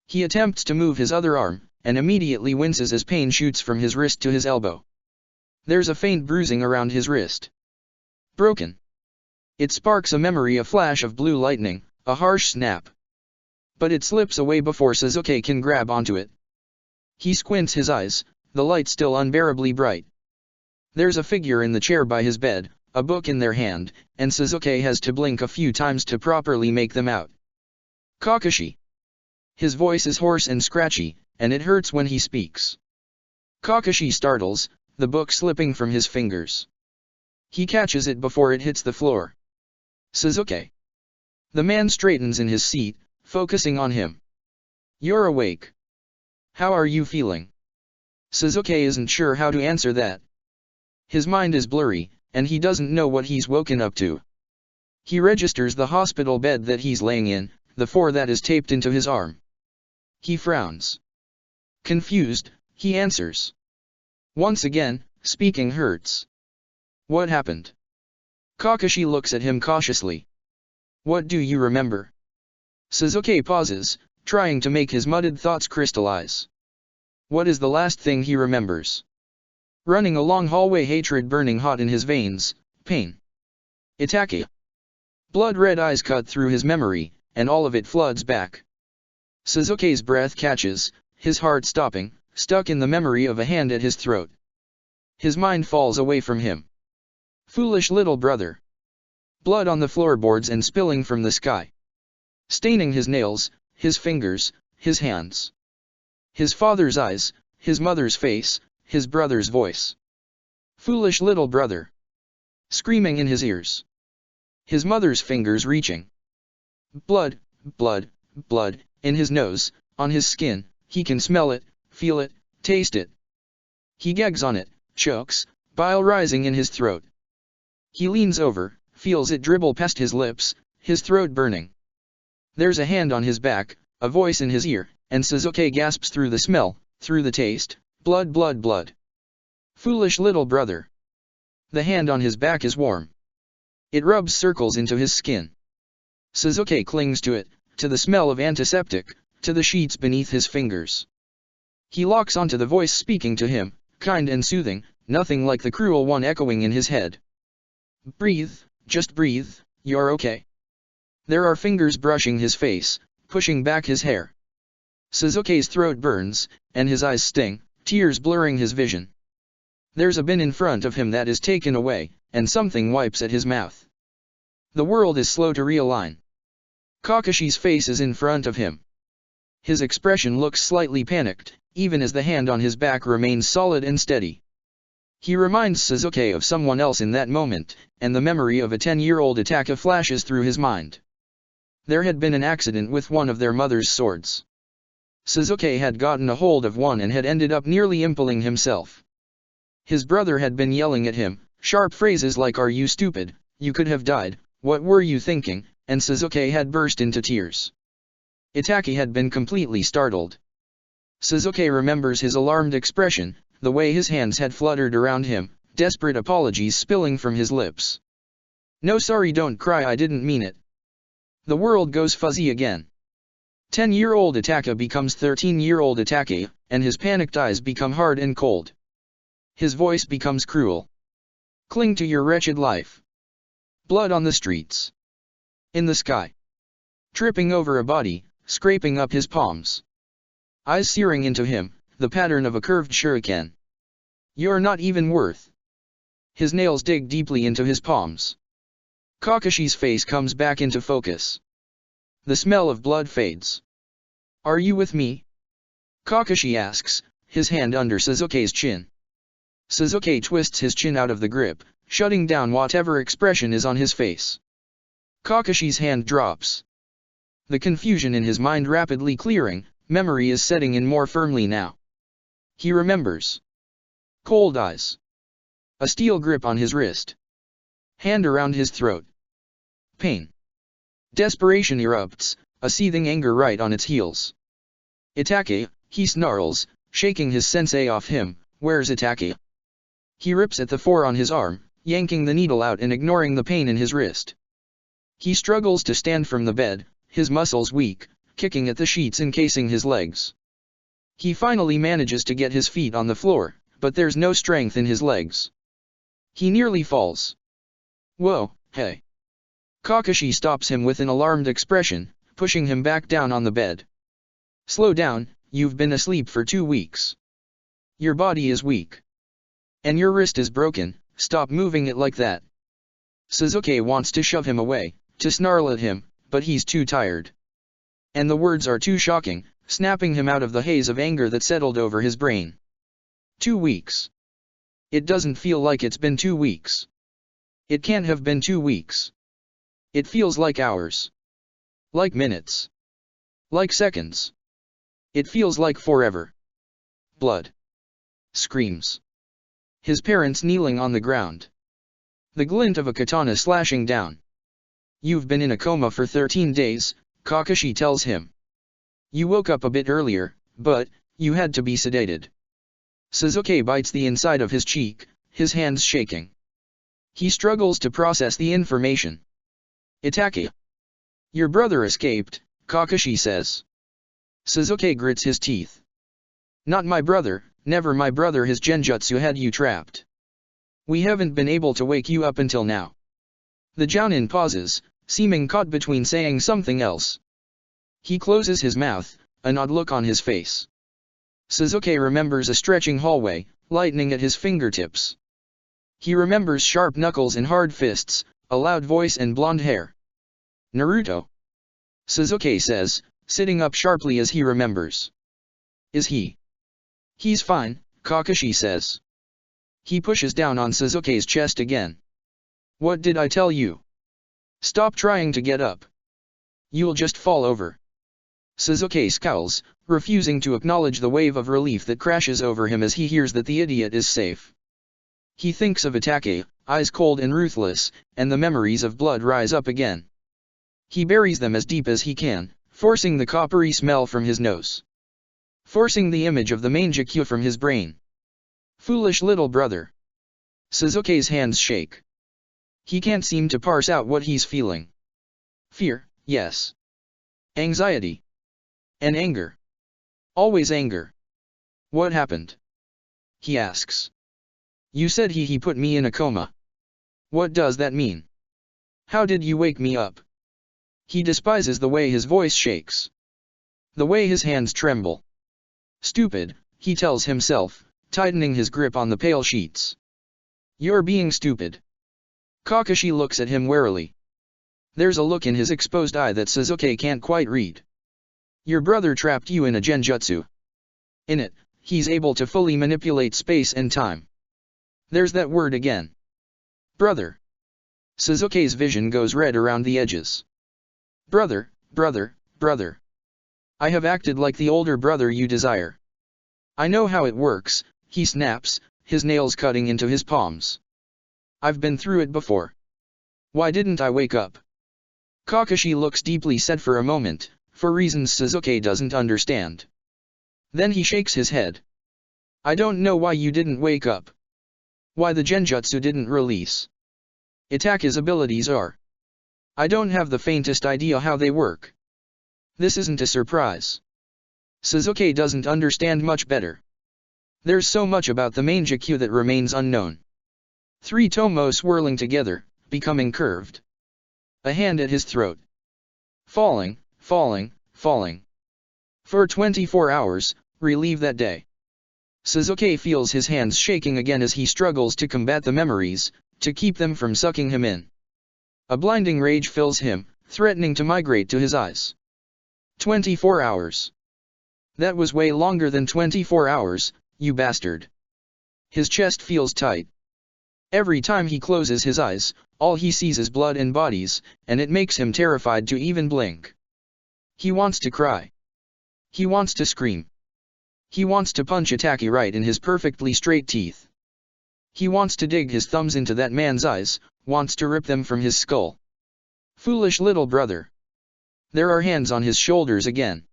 He attempts to move his other arm, and immediately winces as pain shoots from his wrist to his elbow. There's a faint bruising around his wrist. Broken. It sparks a memory, a flash of blue lightning, a harsh snap. But it slips away before Sasuke can grab onto it. He squints his eyes, the light still unbearably bright. There's a figure in the chair by his bed, a book in their hand, and Sasuke has to blink a few times to properly make them out. Kakashi. His voice is hoarse and scratchy, and it hurts when he speaks. Kakashi startles, the book slipping from his fingers. He catches it before it hits the floor. Sasuke. The man straightens in his seat, focusing on him. You're awake. How are you feeling? Sasuke isn't sure how to answer that. His mind is blurry, and he doesn't know what he's woken up to. He registers the hospital bed that he's laying in, the 4 that is taped into his arm. He frowns. Confused, he answers. Once again, speaking hurts. What happened? Kakashi looks at him cautiously. What do you remember? Sasuke pauses, trying to make his muddled thoughts crystallize. What is the last thing he remembers? Running along hallway, hatred burning hot in his veins, pain. Itake. Blood-red eyes cut through his memory, and all of it floods back. Sasuke's breath catches, his heart stopping, stuck in the memory of a hand at his throat. His mind falls away from him. Foolish little brother. Blood on the floorboards and spilling from the sky. Staining his nails, his fingers, his hands. His father's eyes, his mother's face, his brother's voice. Foolish little brother. Screaming in his ears. His mother's fingers reaching. Blood, blood, blood, in his nose, on his skin, he can smell it, feel it, taste it. He gags on it, chokes, bile rising in his throat. He leans over, feels it dribble past his lips, his throat burning. There's a hand on his back, a voice in his ear, and Sasuke gasps through the smell, through the taste, blood, blood, blood. Foolish little brother. The hand on his back is warm. It rubs circles into his skin. Sasuke clings to it, to the smell of antiseptic, to the sheets beneath his fingers. He locks onto the voice speaking to him, kind and soothing, nothing like the cruel one echoing in his head. Breathe, just breathe, you're okay. There are fingers brushing his face, pushing back his hair. Sasuke's throat burns, and his eyes sting, tears blurring his vision. There's a bin in front of him that is taken away, and something wipes at his mouth. The world is slow to realign. Kakashi's face is in front of him. His expression looks slightly panicked, even as the hand on his back remains solid and steady. He reminds Sasuke of someone else in that moment, and the memory of a 10-year-old Itaka flashes through his mind. There had been an accident with one of their mother's swords. Sasuke had gotten a hold of one and had ended up nearly impaling himself. His brother had been yelling at him, sharp phrases like "Are you stupid? You could have died, what were you thinking?" and Sasuke had burst into tears. Itake had been completely startled. Sasuke remembers his alarmed expression, the way his hands had fluttered around him, desperate apologies spilling from his lips. "No, sorry, don't cry, I didn't mean it." The world goes fuzzy again. 10-year-old Itaka becomes 13-year-old Itake, and his panicked eyes become hard and cold. His voice becomes cruel. "Cling to your wretched life." Blood on the streets. In the sky. Tripping over a body, scraping up his palms. Eyes searing into him, the pattern of a curved shuriken. "You're not even worth." His nails dig deeply into his palms. Kakashi's face comes back into focus. The smell of blood fades. "Are you with me?" Kakashi asks, his hand under Sasuke's chin. Sasuke twists his chin out of the grip, shutting down whatever expression is on his face. Kakashi's hand drops. The confusion in his mind rapidly clearing, memory is setting in more firmly now. He remembers. Cold eyes. A steel grip on his wrist. Hand around his throat. Pain. Desperation erupts, a seething anger right on its heels. "Itake," he snarls, shaking his sensei off him. "Where's Itake?" He rips at the 4 on his arm, yanking the needle out and ignoring the pain in his wrist. He struggles to stand from the bed, his muscles weak, kicking at the sheets encasing his legs. He finally manages to get his feet on the floor, but there's no strength in his legs. He nearly falls. "Whoa, hey." Kakashi stops him with an alarmed expression, pushing him back down on the bed. "Slow down, you've been asleep for 2 weeks. Your body is weak. And your wrist is broken, stop moving it like that." Sasuke wants to shove him away, to snarl at him, but he's too tired. And the words are too shocking, snapping him out of the haze of anger that settled over his brain. 2 weeks. It doesn't feel like it's been 2 weeks. It can't have been 2 weeks. It feels like hours. Like minutes. Like seconds. It feels like forever. Blood. Screams. His parents kneeling on the ground. The glint of a katana slashing down. You've been in a coma for 13 days, Kakashi tells him. You woke up a bit earlier, but you had to be sedated. Sasuke bites the inside of his cheek, his hands shaking. He struggles to process the information. Itachi. Your brother escaped, Kakashi says. Sasuke grits his teeth. Not my brother, never my brother. His genjutsu had you trapped. We haven't been able to wake you up until now. The Jounin pauses, seeming caught between saying something else. He closes his mouth, an odd look on his face. Sasuke remembers a stretching hallway, lightning at his fingertips. He remembers sharp knuckles and hard fists, a loud voice and blonde hair. Naruto. Sasuke says, sitting up sharply as he remembers. Is he? He's fine, Kakashi says. He pushes down on Sasuke's chest again. What did I tell you? Stop trying to get up. You'll just fall over. Sasuke scowls, refusing to acknowledge the wave of relief that crashes over him as he hears that the idiot is safe. He thinks of Itachi, eyes cold and ruthless, and the memories of blood rise up again. He buries them as deep as he can, forcing the coppery smell from his nose. Forcing the image of the Mangekyou from his brain. Foolish little brother. Sasuke's hands shake. He can't seem to parse out what he's feeling. Fear, yes. Anxiety. And anger. Always anger. What happened? He asks. You said he put me in a coma. What does that mean? How did you wake me up? He despises the way his voice shakes. The way his hands tremble. Stupid, he tells himself, tightening his grip on the pale sheets. You're being stupid. Kakashi looks at him warily. There's a look in his exposed eye that Sasuke can't quite read. Your brother trapped you in a genjutsu. In it, he's able to fully manipulate space and time. There's that word again. Brother. Sasuke's vision goes red around the edges. Brother, brother, brother. I have acted like the older brother you desire. I know how it works, he snaps, his nails cutting into his palms. I've been through it before. Why didn't I wake up? Kakashi looks deeply sad for a moment, for reasons Sasuke doesn't understand. Then he shakes his head. I don't know why you didn't wake up. Why the genjutsu didn't release. Itachi's abilities are. I don't have the faintest idea how they work. This isn't a surprise. Sasuke doesn't understand much better. There's so much about the Mangekyou that remains unknown. Three tomo swirling together, becoming curved. A hand at his throat. Falling, falling, falling. For 24 hours, relieve that day. Sasuke feels his hands shaking again as he struggles to combat the memories, to keep them from sucking him in. A blinding rage fills him, threatening to migrate to his eyes. 24 hours. That was way longer than 24 hours, you bastard. His chest feels tight. Every time he closes his eyes, all he sees is blood and bodies, and it makes him terrified to even blink. He wants to cry. He wants to scream. He wants to punch Itachi right in his perfectly straight teeth. He wants to dig his thumbs into that man's eyes, wants to rip them from his skull. Foolish little brother. There are hands on his shoulders again.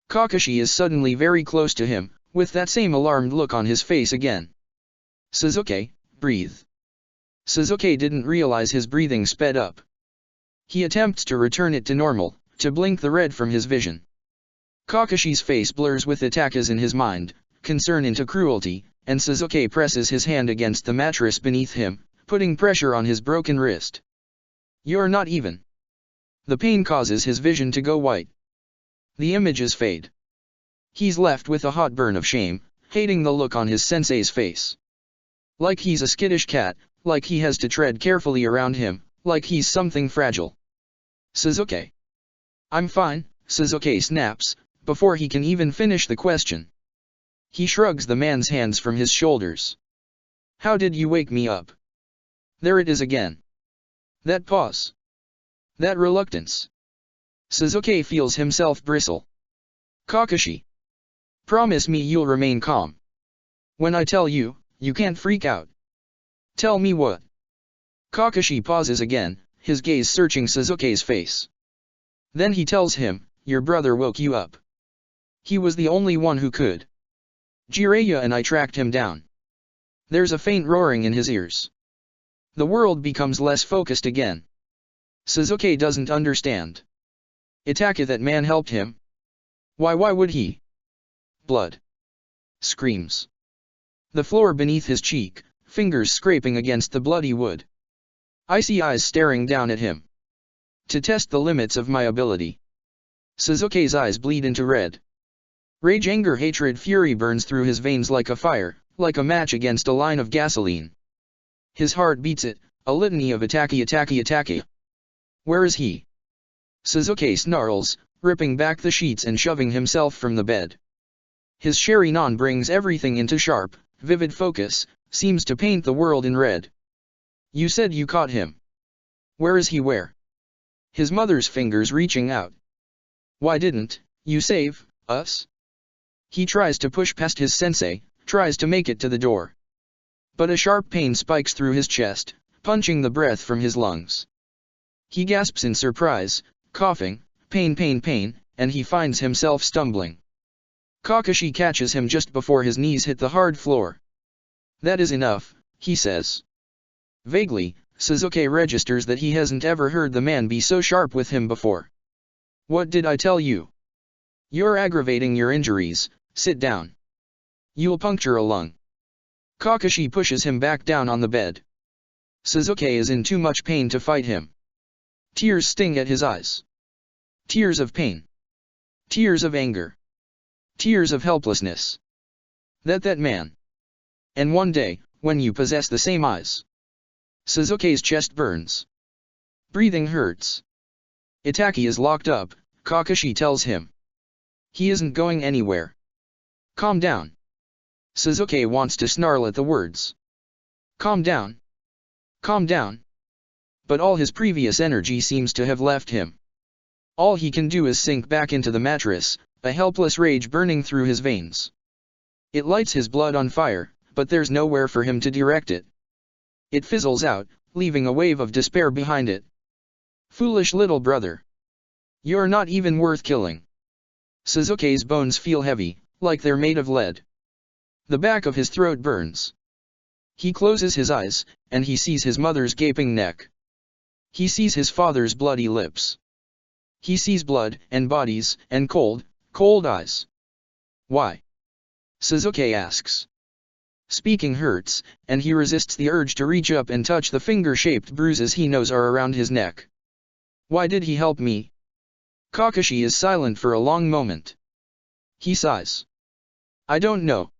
Kakashi is suddenly very close to him, with that same alarmed look on his face again. Sasuke, breathe. Sasuke didn't realize his breathing sped up. He attempts to return it to normal, to blink the red from his vision. Kakashi's face blurs with Itachi's in his mind, concern into cruelty, and Sasuke presses his hand against the mattress beneath him, putting pressure on his broken wrist. You're not even. The pain causes his vision to go white. The images fade. He's left with a hot burn of shame, hating the look on his sensei's face. Like he's a skittish cat, like he has to tread carefully around him, like he's something fragile. Sasuke. I'm fine, Sasuke snaps, before he can even finish the question. He shrugs the man's hands from his shoulders. How did you wake me up? There it is again. That pause. That reluctance. Sasuke feels himself bristle. Kakashi. Promise me you'll remain calm. When I tell you, you can't freak out. Tell me what. Kakashi pauses again, his gaze searching Sasuke's face. Then he tells him, "Your brother woke you up. He was the only one who could. Jiraiya and I tracked him down." There's a faint roaring in his ears. The world becomes less focused again. Sasuke doesn't understand. Itachi, that man helped him? Why would he? Blood. Screams. The floor beneath his cheek, fingers scraping against the bloody wood. Icy eyes staring down at him. To test the limits of my ability. Sasuke's eyes bleed into red. Rage, anger, hatred, fury burns through his veins like a fire, like a match against a line of gasoline. His heart beats it, a litany of Itachi. Where is he? Sasuke snarls, ripping back the sheets and shoving himself from the bed. His Sharingan brings everything into sharp, vivid focus, seems to paint the world in red. You said you caught him. Where is he? Where? His mother's fingers reaching out. Why didn't you save us? He tries to push past his sensei, tries to make it to the door. But a sharp pain spikes through his chest, punching the breath from his lungs. He gasps in surprise, coughing, pain, and he finds himself stumbling. Kakashi catches him just before his knees hit the hard floor. That is enough, he says. Vaguely, Sasuke registers that he hasn't ever heard the man be so sharp with him before. What did I tell you? You're aggravating your injuries, sit down. You'll puncture a lung. Kakashi pushes him back down on the bed. Sasuke is in too much pain to fight him. Tears sting at his eyes. Tears of pain. Tears of anger. Tears of helplessness. That man. And one day, when you possess the same eyes. Sasuke's chest burns. Breathing hurts. Itachi is locked up, Kakashi tells him. He isn't going anywhere. Calm down. Sasuke wants to snarl at the words. Calm down. Calm down. But all his previous energy seems to have left him. All he can do is sink back into the mattress, a helpless rage burning through his veins. It lights his blood on fire, but there's nowhere for him to direct it. It fizzles out, leaving a wave of despair behind it. Foolish little brother. You're not even worth killing. Sasuke's bones feel heavy, like they're made of lead. The back of his throat burns. He closes his eyes, and he sees his mother's gaping neck. He sees his father's bloody lips. He sees blood, and bodies, and cold eyes. Why? Sasuke asks. Speaking hurts, and he resists the urge to reach up and touch the finger-shaped bruises he knows are around his neck. Why did he help me? Kakashi is silent for a long moment. He sighs. I don't know.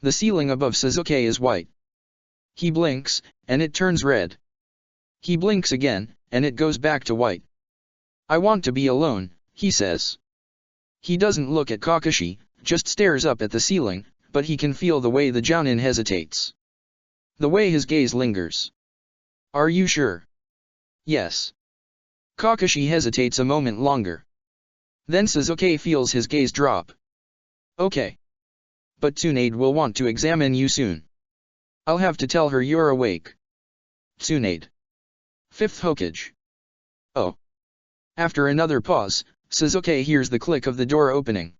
The ceiling above Sasuke is white. He blinks, and it turns red. He blinks again, and it goes back to white. I want to be alone, he says. He doesn't look at Kakashi, just stares up at the ceiling, but he can feel the way the Jounin hesitates. The way his gaze lingers. Are you sure? Yes. Kakashi hesitates a moment longer. Then Sasuke feels his gaze drop. Okay. But Tsunade will want to examine you soon. I'll have to tell her you're awake. Tsunade. 5th Hokage. Oh. After another pause, Sasuke hears the click of the door opening.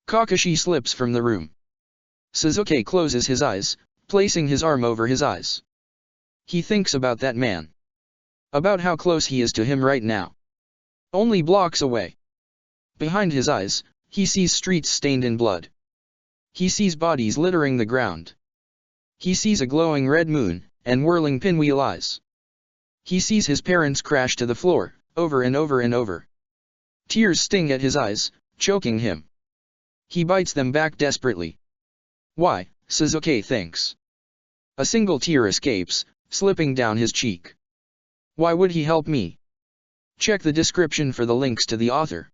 Kakashi slips from the room. Sasuke closes his eyes, placing his arm over his eyes. He thinks about that man. About how close he is to him right now. Only blocks away. Behind his eyes, he sees streets stained in blood. He sees bodies littering the ground. He sees a glowing red moon, and whirling pinwheel eyes. He sees his parents crash to the floor, over and over and over. Tears sting at his eyes, choking him. He bites them back desperately. Why, Sasuke thinks. A single tear escapes, slipping down his cheek. Why would he help me? Check the description for the links to the author.